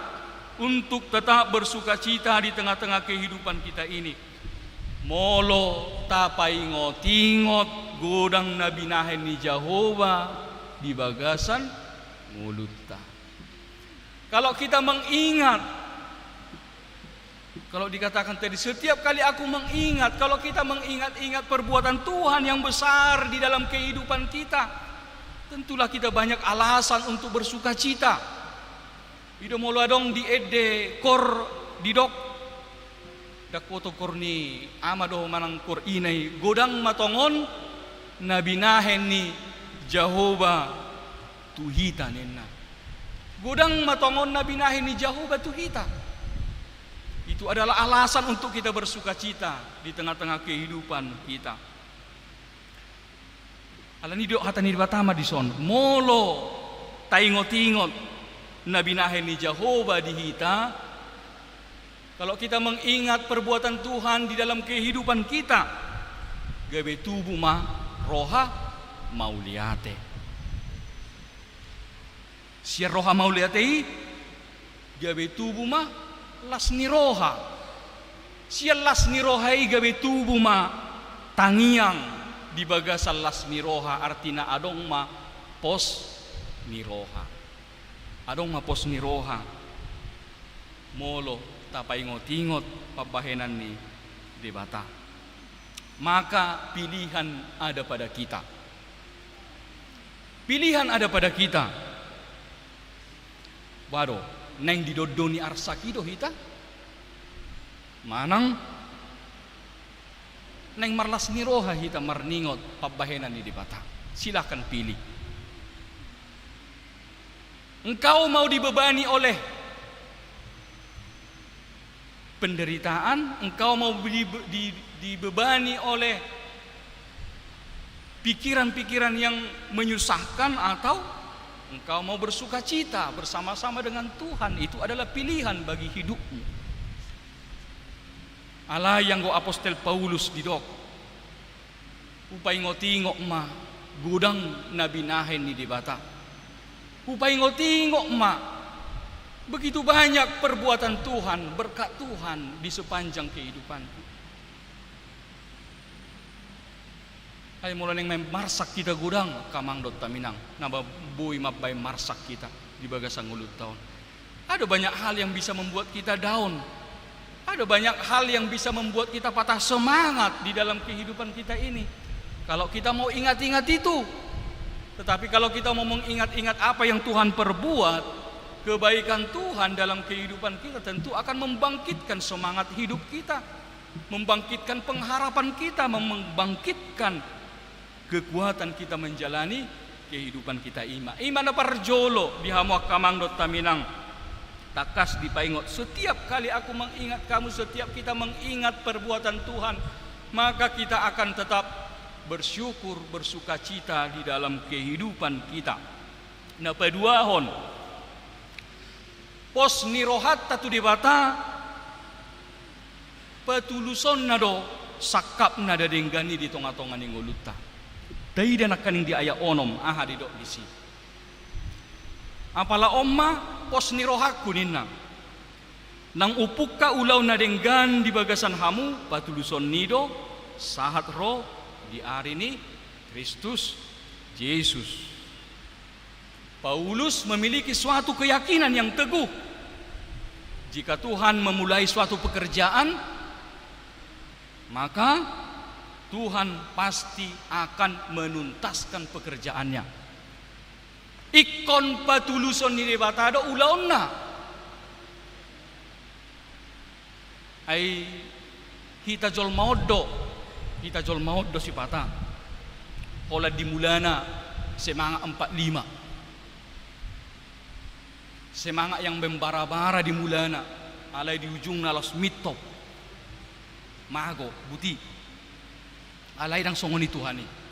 untuk tetap bersuka cita di tengah-tengah kehidupan kita ini. Molo tapaingot-ingot godang nabi nahen ni Jehovah di bagasan mulutta. Kalau kita mengingat, kalau dikatakan tadi setiap kali aku mengingat, kalau kita mengingat-ingat perbuatan Tuhan yang besar di dalam kehidupan kita, tentulah kita banyak alasan untuk bersuka cita. Ido moladong di ede kor didok dak foto korni amado manang kor inai godang matongon nabi nahen ni Jehovah tuhita nenna. Godang matongon nabi nahen ni Jehovah tuhita. Itu adalah alasan untuk kita bersuka cita di tengah-tengah kehidupan kita. Alani do hatani batama di son. Molo taingot-ingot Nabi Naheni Jehovah di hita. Kalau kita mengingat perbuatan Tuhan di dalam kehidupan kita, gabe tubuh ma roha mauliate. Sia roha mauliate gabe tubuh ma lasni roha. Sia lasni roha gabe tubuh ma tangiang di bagasan lasni roha, artina adong ma pos niroha. Adong ma pos niroha. Molo tapaingot-ingot pabahenan ni debata. Maka pilihan ada pada kita. Pilihan ada pada kita. Wado, neng didodoni arsakido hita. Manang neng marlas niroha hita marningot pabahenan ni debata. Silakan pilih. Engkau mau dibebani oleh penderitaan, engkau mau dibebani oleh pikiran-pikiran yang menyusahkan, atau engkau mau bersuka cita bersama-sama dengan Tuhan. Itu adalah pilihan bagi hidupmu. Allah yang go apostel Paulus didok upai ngoti-ngok ma gudang Nabi Nahen ni dibata. Upai ngoti-ngok ma begitu banyak perbuatan Tuhan, berkat Tuhan di sepanjang kehidupanku. Ay mulai neng marsak kita gudang kamang dot taminang, naba bui mabay marsak kita di bagasang ulut tahun. Ada banyak hal yang bisa membuat kita down. Ada banyak hal yang bisa membuat kita patah semangat di dalam kehidupan kita ini. Kalau kita mau ingat-ingat itu, tetapi kalau kita mau mengingat-ingat apa yang Tuhan perbuat, kebaikan Tuhan dalam kehidupan kita, tentu akan membangkitkan semangat hidup kita, membangkitkan pengharapan kita, membangkitkan kekuatan kita menjalani kehidupan kita. Iman parjolo di hamuak kamang dot taminang takas dipaingot. Setiap kali aku mengingat kamu, setiap kita mengingat perbuatan Tuhan, maka kita akan tetap bersyukur, bersuka cita di dalam kehidupan kita. Nah, paduahon pos nirohat tatu debata patuluson nado sakap nada denggani di tonga-tonga ni ngoluta. Dai dan akan di aya onom aha di dok di si. Apala omma pos nirohak kunina. Nang upukka ulau na denggan di bagasan hamu patuluson nido sahat roh di hari ini Kristus Yesus. Paulus memiliki suatu keyakinan yang teguh. Jika Tuhan memulai suatu pekerjaan, maka Tuhan pasti akan menuntaskan pekerjaannya. Ikon patuluson ni debatado ulaonna. Ai kita jol maudo si pata. Hola dimulana semangat 45. Semangat yang membara-bara di mulana, alai di ujung nalas mitop, mago, buti, alai dang songoni Tuhani.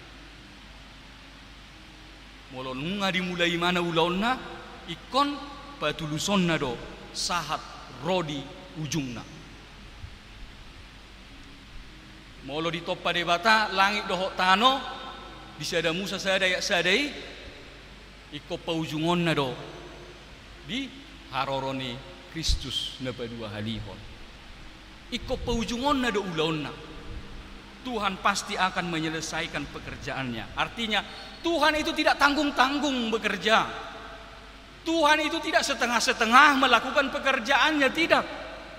Molon nunga dimulai mana ulauna, ikon patuluson nado sahat rodi ujungna. Molo di topa debata langit dohok tano, disada Musa sadaya sadai, iko paujungon nado. Di haroroni Kristus na padua halihon. Iko paujungon na do ulaon na. Tuhan pasti akan menyelesaikan pekerjaannya. Artinya Tuhan itu tidak tanggung-tanggung bekerja. Tuhan itu tidak setengah-setengah melakukan pekerjaannya, tidak.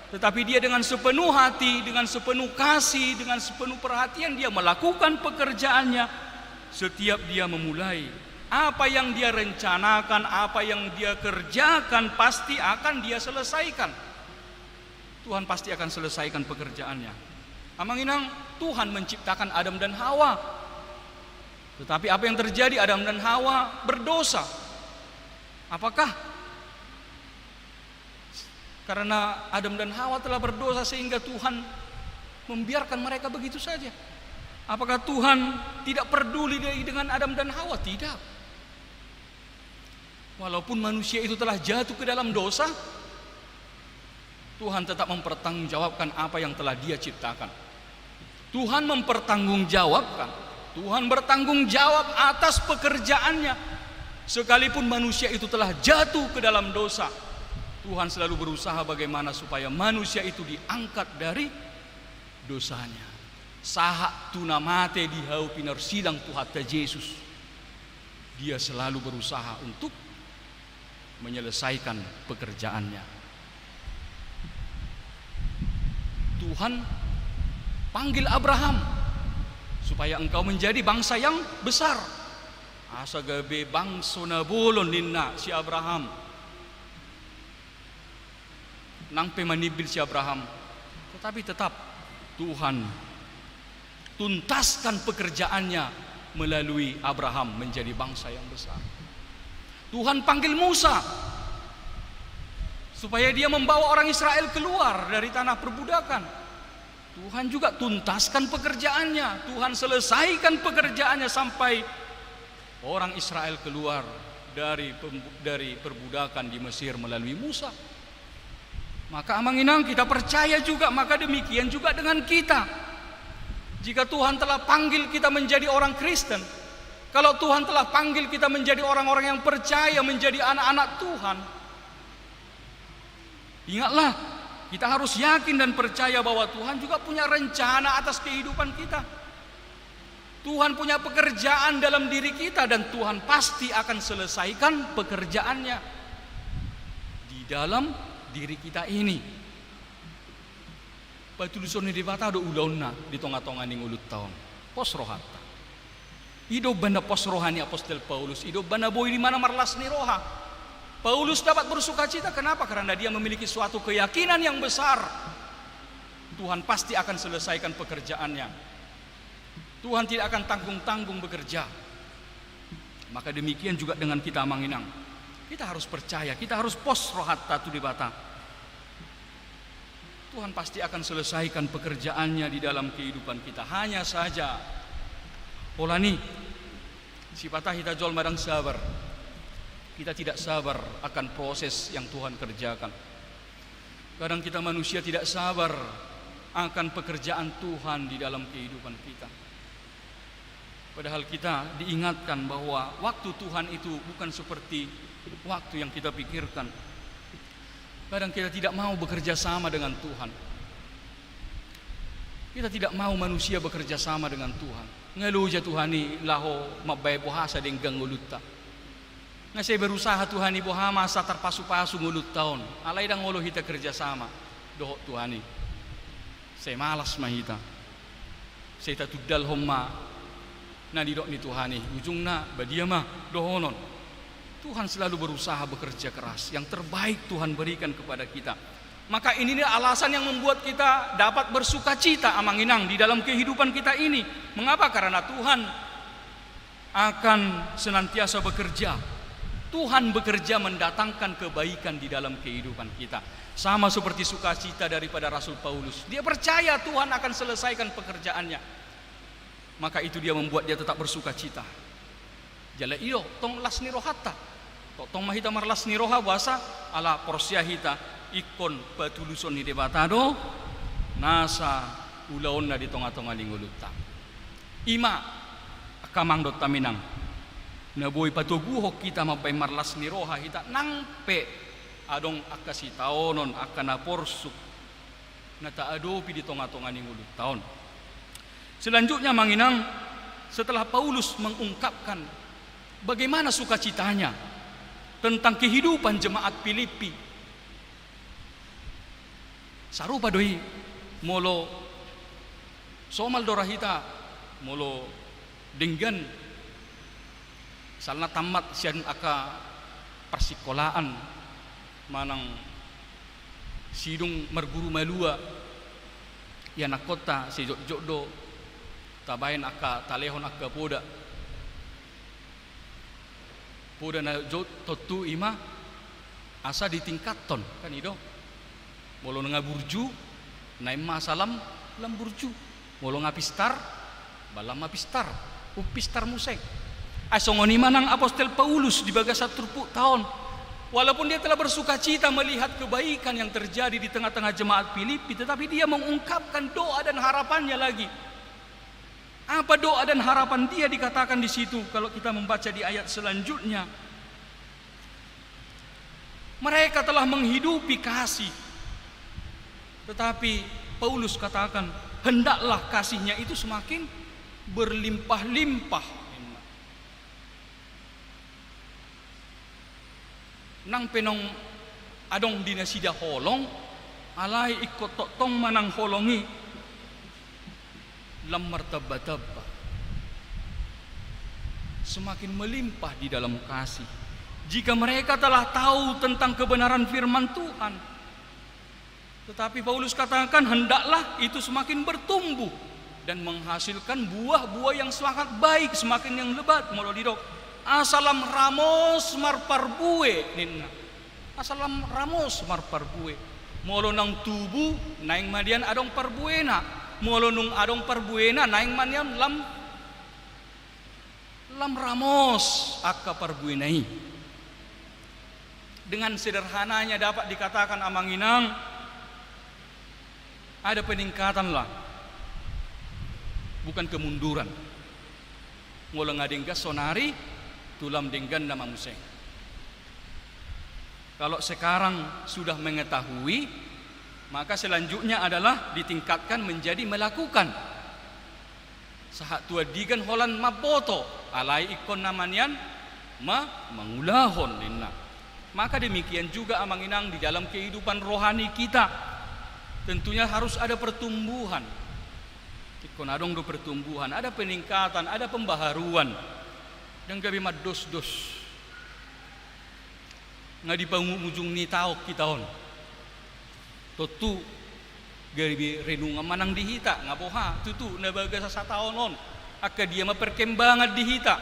Tetapi dia dengan sepenuh hati, dengan sepenuh kasih, dengan sepenuh perhatian dia melakukan pekerjaannya. Setiap dia memulai, apa yang dia rencanakan, apa yang dia kerjakan, pasti akan dia selesaikan. Tuhan pasti akan selesaikan pekerjaannya. Amanginang Tuhan menciptakan Adam dan Hawa. Tetapi apa yang terjadi? Adam dan Hawa berdosa. Apakah? Karena Adam dan Hawa telah berdosa sehingga Tuhan membiarkan mereka begitu saja? Apakah Tuhan tidak peduli dengan Adam dan Hawa? Tidak. Walaupun manusia itu telah jatuh ke dalam dosa, Tuhan tetap mempertanggungjawabkan apa yang telah Dia ciptakan. Tuhan mempertanggungjawabkan, Tuhan bertanggung jawab atas pekerjaannya. Sekalipun manusia itu telah jatuh ke dalam dosa, Tuhan selalu berusaha bagaimana supaya manusia itu diangkat dari dosanya. Saha tuna mate di hau pinar sidang Tuhan Yesus. Dia selalu berusaha untuk menyelesaikan pekerjaannya. Tuhan panggil Abraham supaya engkau menjadi bangsa yang besar. Asa gabe bangsa na bolon ninna si Abraham. Nang pemanibil si Abraham. Tetapi tetap Tuhan tuntaskan pekerjaannya melalui Abraham menjadi bangsa yang besar. Tuhan panggil Musa supaya dia membawa orang Israel keluar dari tanah perbudakan. Tuhan juga tuntaskan pekerjaannya. Tuhan selesaikan pekerjaannya sampai orang Israel keluar dari perbudakan di Mesir melalui Musa. Maka amanginang kita percaya juga, maka demikian juga dengan kita. Jika Tuhan telah panggil kita menjadi orang Kristen, kalau Tuhan telah panggil kita menjadi orang-orang yang percaya, menjadi anak-anak Tuhan, ingatlah, kita harus yakin dan percaya bahwa Tuhan juga punya rencana atas kehidupan kita. Tuhan punya pekerjaan dalam diri kita dan Tuhan pasti akan selesaikan pekerjaannya di dalam diri kita ini. Patuluson di bata do ulauna di tonga-tonga ning ulut taon. Pos rohata. Hidup banda pos rohani Apostel Paulus. Hidup banda boy di mana marlas ni roha. Paulus dapat bersukacita. Kenapa? Karena dia memiliki suatu keyakinan yang besar. Tuhan pasti akan selesaikan pekerjaannya. Tuhan tidak akan tanggung-tanggung bekerja. Maka demikian juga dengan kita Manginang. Kita harus percaya, kita harus pos rohata tu di bata. Tuhan pasti akan selesaikan pekerjaannya di dalam kehidupan kita. Hanya saja polani sipatah kita jual madang sabar. Kita tidak sabar akan proses yang Tuhan kerjakan. Kadang kita manusia tidak sabar akan pekerjaan Tuhan di dalam kehidupan kita. Padahal kita diingatkan bahwa waktu Tuhan itu bukan seperti waktu yang kita pikirkan. Kadang kita tidak mau bekerja sama dengan Tuhan. Kita tidak mau manusia bekerja sama dengan Tuhan. Ngeluja Tuhani laho mabay bohasa denggang nguluta. Nga saya berusaha Tuhani bohama sa terpasu-pasu ngulut tahun. Alay dang ngolo kita kerja sama. Doho Tuhani. Saya malas mahita. Saya tatudal homma. Na didok ni Tuhani. Ujung na badia mah dohonon. Tuhan selalu berusaha bekerja keras. Yang terbaik Tuhan berikan kepada kita. Maka ini alasan yang membuat kita dapat bersukacita amanginang di dalam kehidupan kita ini. Mengapa? Karena Tuhan akan senantiasa bekerja. Tuhan bekerja mendatangkan kebaikan di dalam kehidupan kita. Sama seperti sukacita daripada Rasul Paulus. Dia percaya Tuhan akan selesaikan pekerjaannya. Maka itu dia membuat dia tetap bersukacita. Jala iyo tong las ni rohata. Tong mahita marlas ni roha bahasa ala porsia hita ikon patuluson ni debatado nasa ulaon na di tonga-tonga linguluta. Ima akamang dot taminang na boy patuguhok kita mapay marlas ni roha hita nangpe adong akasitaonon akana porsuk na taadopi di tonga-tonga lingulutaon. Selanjutnya Manginang, setelah Paulus mengungkapkan bagaimana sukacitanya tentang kehidupan jemaat Filipi, sarupa doi molo somal dorahita molo denggan salna tamat sian aka persikolaan manang sidung merguru malua ya nakota si jokdo tabayan aka talehon aka poda na jod totu ima asa ditingkaton kan ido molo nga burju na ima salam lam burju molo nga pistar balama pistar upistar musek asongoni manang Apostel Paulus di bagas 10 tahun, walaupun dia telah bersuka cita melihat kebaikan yang terjadi di tengah-tengah jemaat Filipi, tetapi dia mengungkapkan doa dan harapannya lagi. Apa doa dan harapan dia dikatakan di situ kalau kita membaca di ayat selanjutnya? Mereka telah menghidupi kasih, tetapi Paulus katakan hendaklah kasihnya itu semakin berlimpah-limpah. Nang penong adong dinasida holong alai ikut tong manang holongi lam martabba, semakin melimpah di dalam kasih. Jika mereka telah tahu tentang kebenaran firman Tuhan, tetapi Paulus katakan hendaklah itu semakin bertumbuh dan menghasilkan buah-buah yang sangat baik, semakin yang lebat. Molo didok asalam ramos marparbue ninna, asalam ramos marparbue. Molo nang tubuh naing madian adong parbuena, molo nung adong parbuena naing madian lam ramos akka parbuenai. Dengan sederhananya dapat dikatakan amanginang ada peningkatan lah, bukan kemunduran. Ngolong ngadengga sonari tulam denggan nama museng. Kalau sekarang sudah mengetahui, maka selanjutnya adalah ditingkatkan menjadi melakukan. Sahat tua digan holan maboto alai ikon namanian mengulahon linna. Maka demikian juga amanginang di dalam kehidupan rohani kita, tentunya harus ada pertumbuhan. Ikon adong do pertumbuhan, ada peningkatan, ada pembaharuan. Dan gabi mados-dos nga di pangujung ni taok kita on. Totu gabi renungan manang dihita nga boha tutu na baga sa taon on. Akka dia maperkembangan dihita.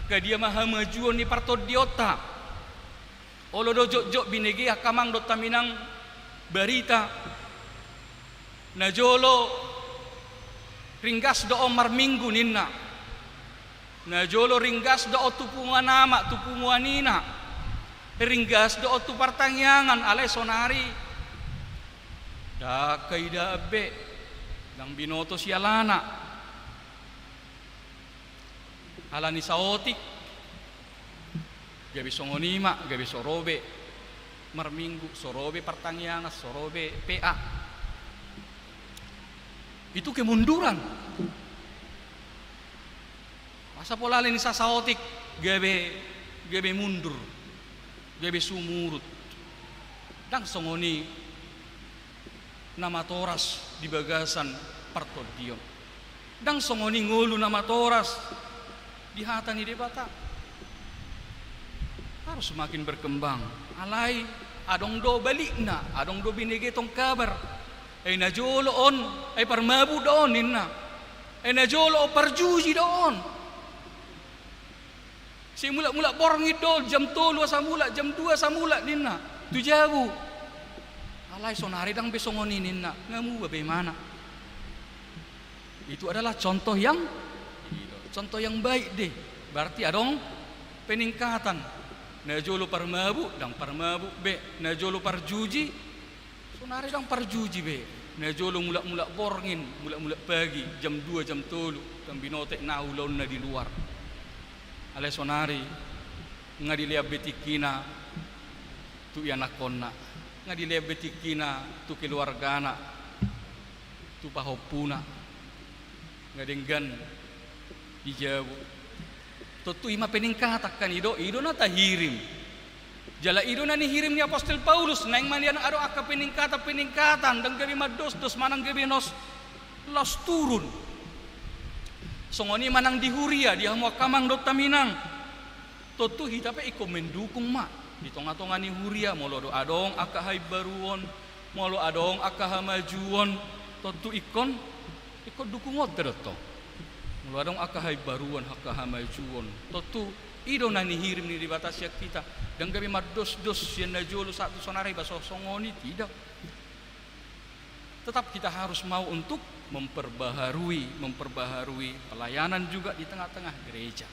Akka dia mahamajuan ni partod diota. Olo do jok binegi akamang do taminang barita. Na jolo ringgas do omar minggu ninna. Na jolo ringgas do tupungan nama tupungan nina. Ringgas do tu partangyangan alay sonari. Da kay dabe dang binoto sialana. Alani saotik. Gabi songonima, gabi sorobe marminggu, sorobe partangyangan, sorobe PA. Itu kemunduran. Masa pola ni sasaotik gabe mundur, gabe sumurut. Dang songoni nama toras di bagasan partodion. Dang songoni ngulu nama toras di hata ni debata. Harus semakin berkembang. Alai adong do balikna, adong do binege tong kabar. Ay najolo on, ay parmabu doon ninna. Ay najolo o parjuji doon. Si mula-mula borngit doon, jam 3 sa mula, jam 2 sa mula ninna. Tujabu. Alay sonari dang besongoni ninna. Ngamu bagaimana? Itu adalah contoh yang baik deh. Berarti adong peningkatan. Najolo parmabu dang parmabu be, najolo parjuji sonari dang parjuji be. Najolo mula-mula borngin, mula-mula pagi jam 2 jam 3 dang binotek naulon na di luar. Ale sonari nga diliab betikina tu yanakonna, nga diliab betikina tu keluargana, tu pahopuna, nga denggan di Jawa. Totu ima peningkatakan ido na tahirim. Jala ido na ni hirim ni Apostel Paulus naing manian ado aka peningkatan dan gabi mados manang gabi nos los turun. Songoni manang di Huria dia mo kamang do taminang. Totu hitape iko mendukung ma. Di tonga-tonga ni Huria molo do adong aka haibaruon, molo adong aka hamajuon. Totu ikon dukungot terto. Mulwadong akahay baruan hakahamajuon. Totu ido na nihirim ni dibatasya kita. Dan gabi mados-dos yan na jolo satu sonari baso songoni tidak. tetap kita harus mau untuk memperbaharui pelayanan juga di tengah-tengah gereja.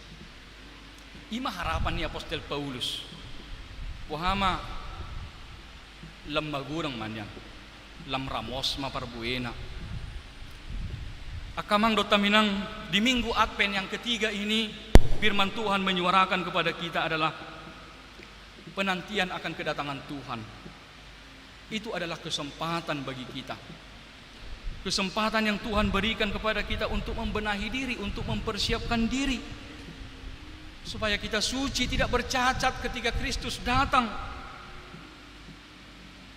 Ima harapan ni Apostel Paulus. Wahama lam magurang manyang, lam ramos maparbuena. Akamang dotaminang di minggu Advent yang ketiga ini, firman Tuhan menyuarakan kepada kita adalah penantian akan kedatangan Tuhan. Itu adalah kesempatan bagi kita. Kesempatan yang Tuhan berikan kepada kita untuk membenahi diri, untuk mempersiapkan diri supaya kita suci, tidak bercacat ketika Kristus datang.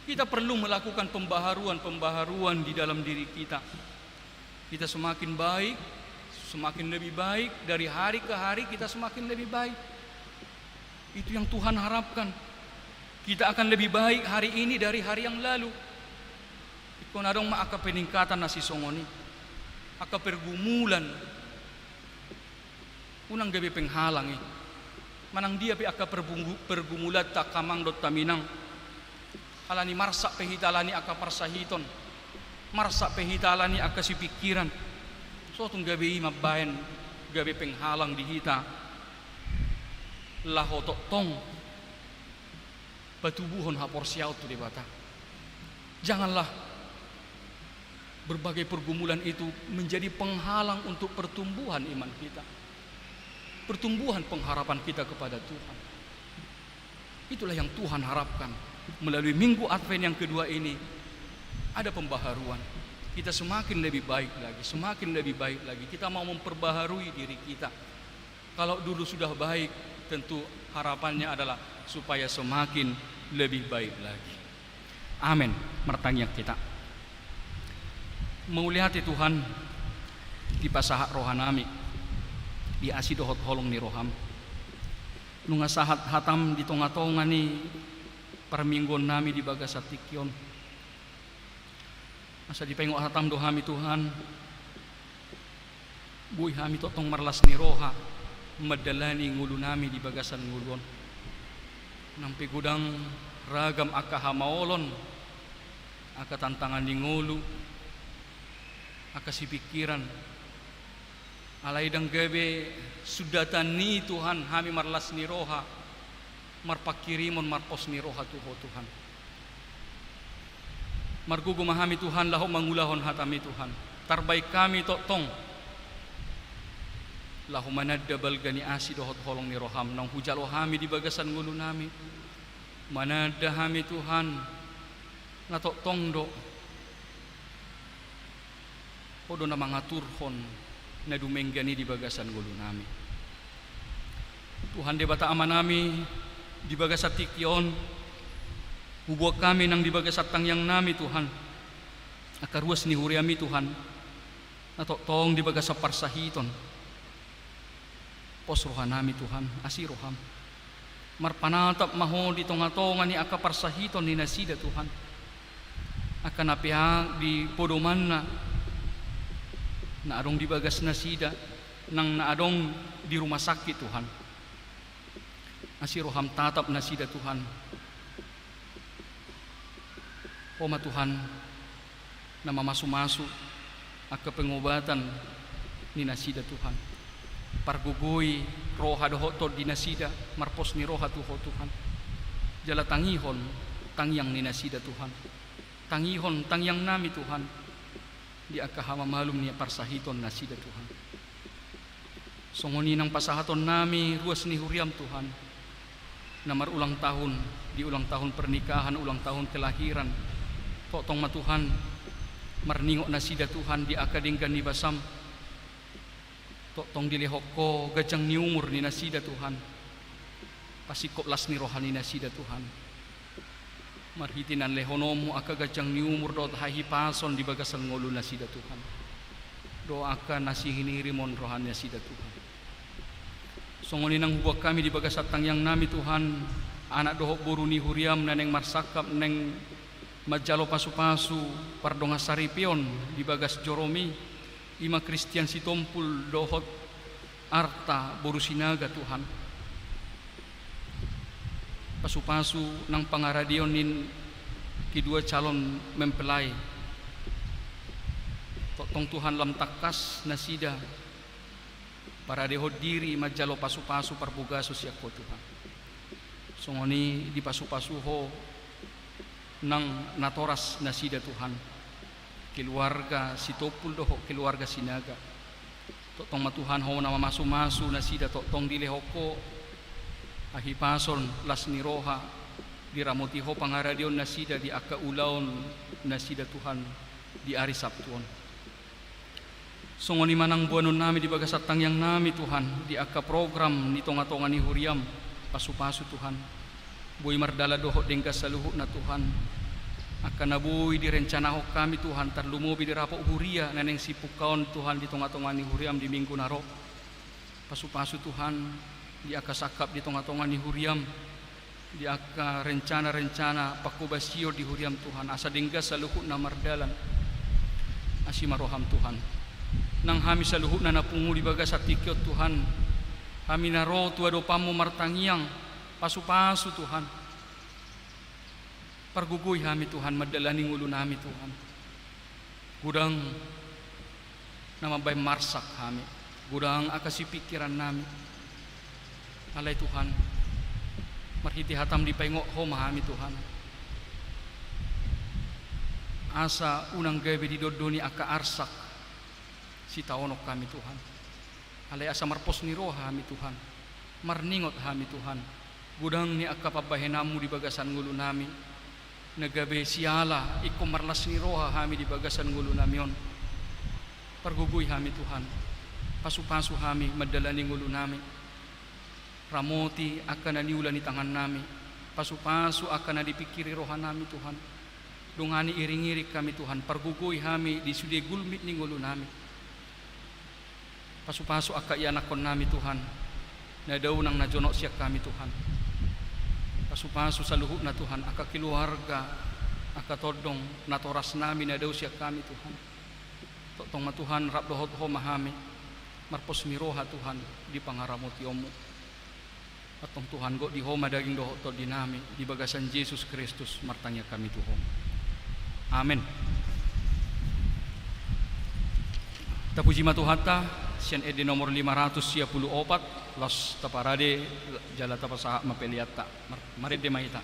Kita perlu melakukan pembaharuan di dalam diri kita. Kita semakin baik, semakin lebih baik, dari hari ke hari kita semakin lebih baik. Itu yang Tuhan harapkan. Kita akan lebih baik hari ini dari hari yang lalu. Kung narong maaka peningkatan na si songoni, aka pergumulan, unang gabi penghalang manang dia pi aka pergumulat ta kamang dot taminang, alani marsa pehitalani aka parsahiton, marsa pehitalani aka si pikiran, so tung gabi mabayan gabi penghalang di hita, lahotok tong, batubuhon hapor siyaw tu di bata. Janganlah berbagai pergumulan itu menjadi penghalang untuk pertumbuhan iman kita, pertumbuhan pengharapan kita kepada Tuhan. Itulah yang Tuhan harapkan melalui minggu Advent yang kedua ini. Ada pembaharuan, kita semakin lebih baik lagi, semakin lebih baik lagi. Kita mau memperbaharui diri kita. Kalau dulu sudah baik, tentu harapannya adalah supaya semakin lebih baik lagi. Amin. Mertanya kita mau lihat Tuhan di pasahak rohanami di asidohot holong ni roham nunga sahat hatam di tonga-tonga ni perminggon nami di bagasatikyon asa di pengok hatam dohami Tuhan buih hami totong marlas ni roha medalani ngulu nami di bagasan ngulon nampi gudang ragam aka hamaolon aka tantangan di ngulu aka si pikiran alai dang gabe sudatan ni Tuhan hami marlas ni roha marpakirimon marpos ni roha Tuhan margugu mahami Tuhan laho mangulahon hatami Tuhan tarbaik kami totong lahu manadda balgani asi dohot holong ni roham nang hujalo hami di bagasan ngulu nami manadda hami Tuhan na totong do podo na mangatur hon na dumenggani di bagasan ngulu nami Tuhan debata ama nami di bagasat tikyon hubuak kami nang di bagasat tangyang nami Tuhan akaruas ni huriami Tuhan na totong di bagasat parsahiton pos rohan nami Tuhan asi roham marpanatap maho di tonga-tonga ni aka parsahiton ni nasida Tuhan akan apiha di podoman na adong di bagas nasida nang naadong di rumah sakit Tuhan asi roham tatap nasida Tuhan Oma Tuhan na mamasu-masu aka pengobatan ni nasida Tuhan pargugoy roha dohoto di nasida marpos ni roha Tuhan jala tangihon tangyang ni nasida Tuhan tangihon tangyang nami Tuhan di akahama malum ni parsahiton nasida Tuhan songoni nang pasahaton nami ruas ni huriam Tuhan namar ulang tahun di ulang tahun pernikahan ulang tahun kelahiran totong ma Tuhan marningok nasida Tuhan di akadingkan ni basam totong dilehoko gajang ni umur ni nasida Tuhan pasikop las ni rohani nasida Tuhan marhitinan lehonomu aka gajang ni umur dot hahipason di bagasan ngulu nasida Tuhan doakan nasihiniri mon rohani nasida Tuhan songoni nang hubuak kami di bagasat tangyang nami Tuhan anak dohok buru ni huriam naneng marsakap neng majalo pasu-pasu pardonga saripion di bagas joromi ima Kristian si tompul dohot arta boru sinaga Tuhan pasu-pasu nang pangaradion nin kedua calon mempelai Tong Tuhan lam takas nasida para deho diri majalo pasu-pasu parbugaso siya ko Tuhan. Songoni di pasu-pasu ho nang natoras nasida Tuhan. Keluarga si Topul doho keluarga sinaga. Tong matuhan ho nama masu-masu nasida tong dilehoko ahipason las niroha diramoti ho pangaradion nasida di aka ulaon nasida Tuhan di ari Sabtuon. Songoni manang buanon nami di bagasatang yang nami Tuhan di aka program ni tonga-tonga ni huriam pasu-pasu Tuhan. Boy mardala doho dengkas saluhu na Tuhan. Akan nabuhi di rencana ho kami Tuhan tarlumubi di rapo huria naneng sipukaon Tuhan di tonga-tonga ni huriam di minggu naro. Pasu-pasu Tuhan di aka sakap di tonga-tonga ni huriam di aka rencana-rencana pakubasio di huriam Tuhan asa denggas saluhu na mardalan asimaroham Tuhan. Nang hami saluhu na napungu di bagas atikyot Tuhan. Hami naro tua dopamu martangiang pasu-pasu Tuhan. Pargugoy hami Tuhan madalani ngulo nami Tuhan. Gudang namabay marsak hami. Gudang akasi pikiran nami. Alay Tuhan. Marhiti hatam di paingok ho mahami Tuhan. Asa unang gabi di dodoni aka arsak si taonok kami Tuhan. Alay asa marpos ni roha hami Tuhan. Marningot hami Tuhan. Gudang ni aka pabahenamu di bagasan ngulo nami. Nagabe siala iko marlas ni roha hami di bagasan ngulo namion. Pargugoy hami Tuhan. Pasu-pasu hami madalani ngulo nami. Ramoti akan naniulan ni tangan nami. Pasu-pasu akan nadipikiri roha nami Tuhan. Dungani iring-irik kami Tuhan. Pargugoy hami di sude gulmit ni ngulo nami. Pasu-pasu aka ianakon nami Tuhan. Nadaw nang najonok siya kami Tuhan. Pasu-pasu saluhu na Tuhan aka keluarga aka todong natoras nami nadaw siya kami Tuhan. Totong matuhan rap dohot ho mahami marpos miroha Tuhan di pangaramot yomu. Atong Tuhan go di ho madaging dohot to dinami di bagasan Yesus Kristus martanya kami Tuhan. Amen. Tapuji matuhata sian edi nomor 564 los taparade jala tapasa mapeliata mari de maita.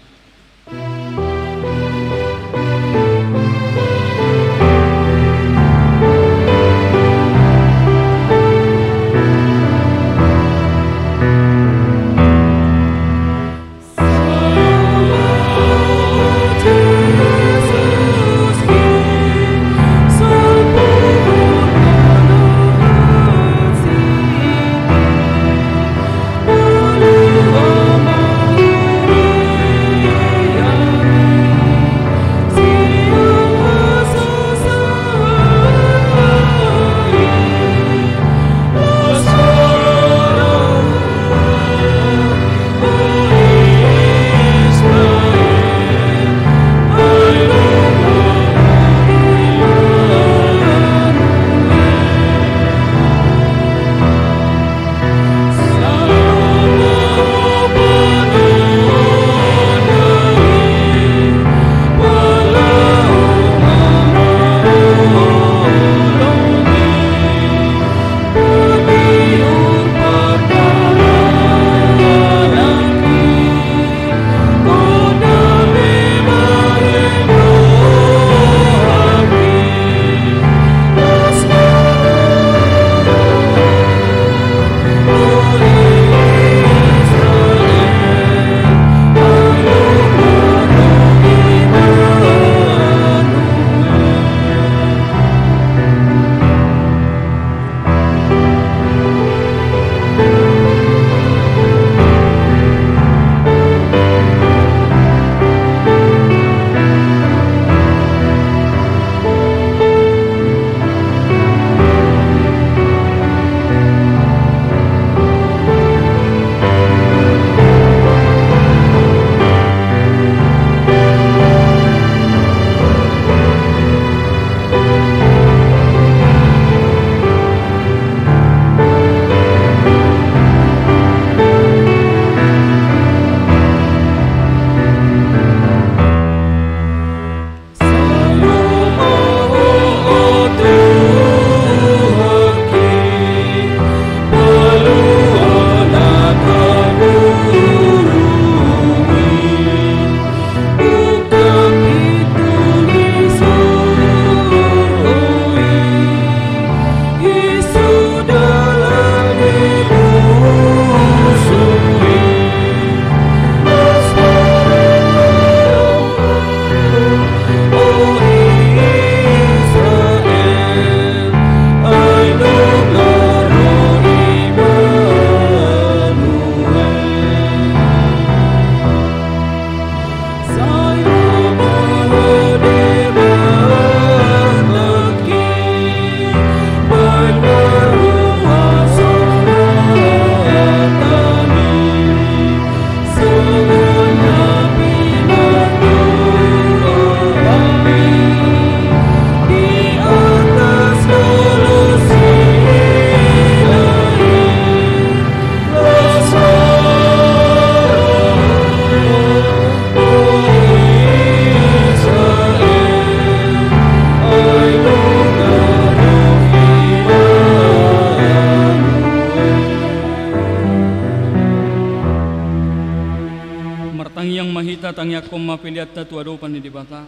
ya koma peliat tu adopan di bata.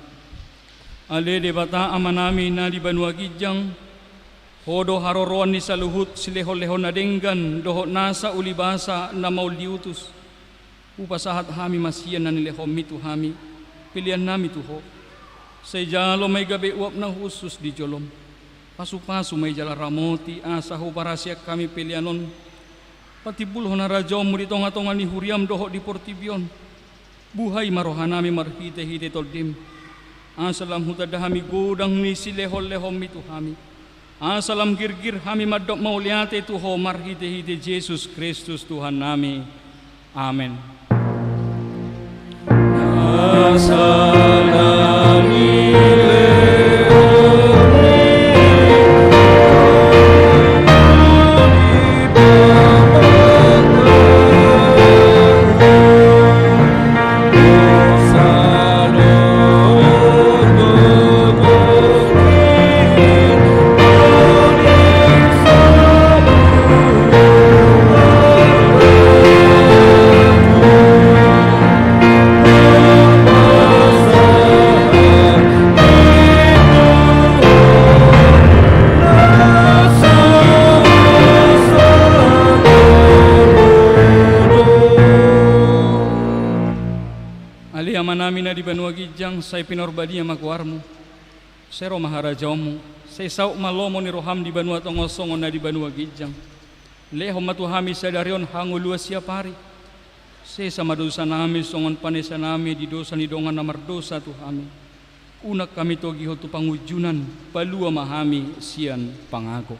Ale de bata amanami na di Banua Gijang. Hodo haroroan ni saluhut sileho-leho na denggan doho nasa ulibasa na maul diutus. Upasahat hami masian na nileho mitu hami. Pilihan nami tuho. Say jalo may gabi uap na husus di jolom. Pasu-pasu may jala ramoti asaho parasyak kami pilihanon. Patibulho na rajom mo dito nga tongan ni Huriam doho di Portibion. Buhay marohanami marhite-hite toldim. Asalam hutadahami gudang ni silehol-lehom itu hami. Asalam girgir hami madok mauliate tuho marhite-hite Jesus Kristus Tuhan nami. Amen. Namin na di Banua Gijang say pinorbadi magwarmo sero maharajamu say sauk malomo ni roham di Banua Tongosongon na di Banua Gijang leho matuhami sa darion hangulua siapari say sama dosa nami songon panesa nami di dosa ni dongan na mardosa tuhami unak kami togi hotu pangujunan palua mahami sian pangago.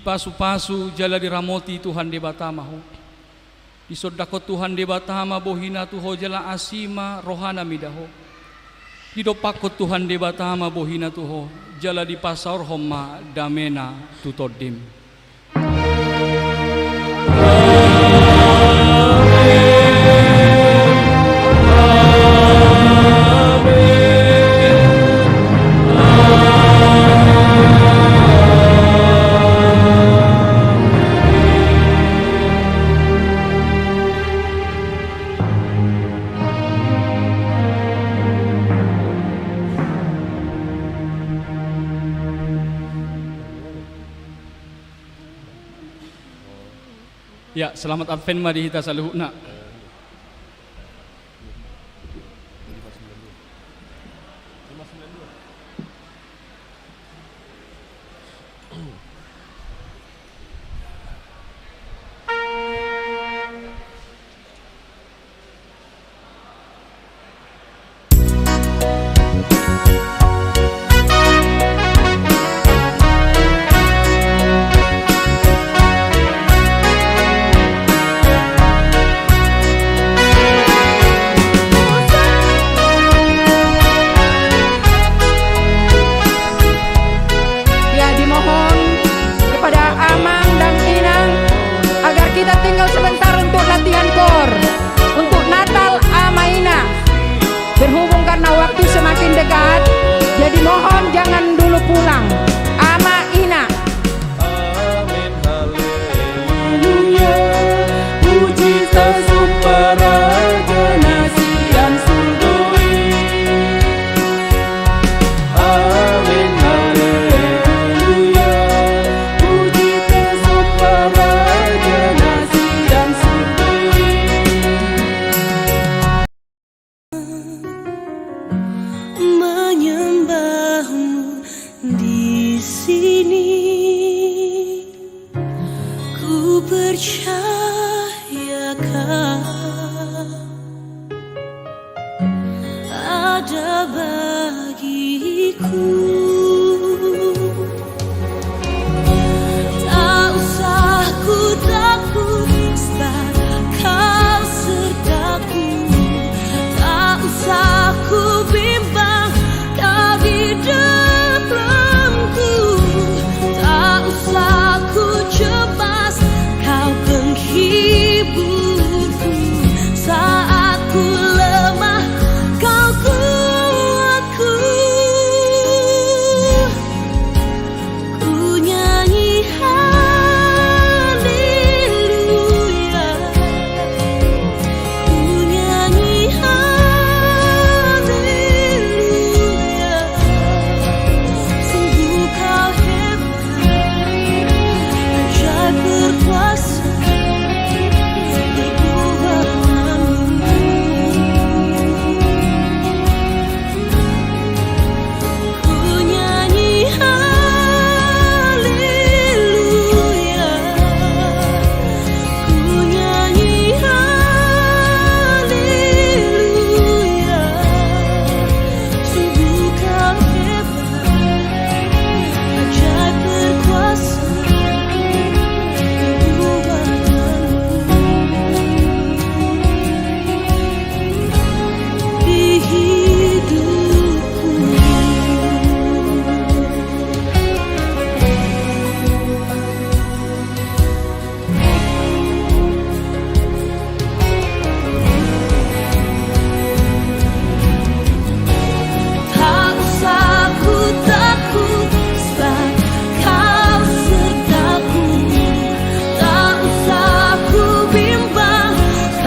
Pasu-pasu jala diramoti Tuhan de batamaho. Disodakot Tuhan de batama bohina tuho jala asima rohana midaho. Didopakot Tuhan de batama bohina tuho jala di pasar homa damena tutodim. Ya, selamat Advent mari kita saluhna. menyembahmu di ada bagiku. Tak usah ku takut, sebab kau sertaku. Tak usah ku bimbang, kau di dalamku. Tak usah ku cemas, kau penghiburku. Saat ku lemah, kau kuatku. Ku nyanyi haleluya, ku nyanyi haleluya. Sungguh kau hebat, ajaib berkuasa.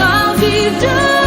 Kau di dalam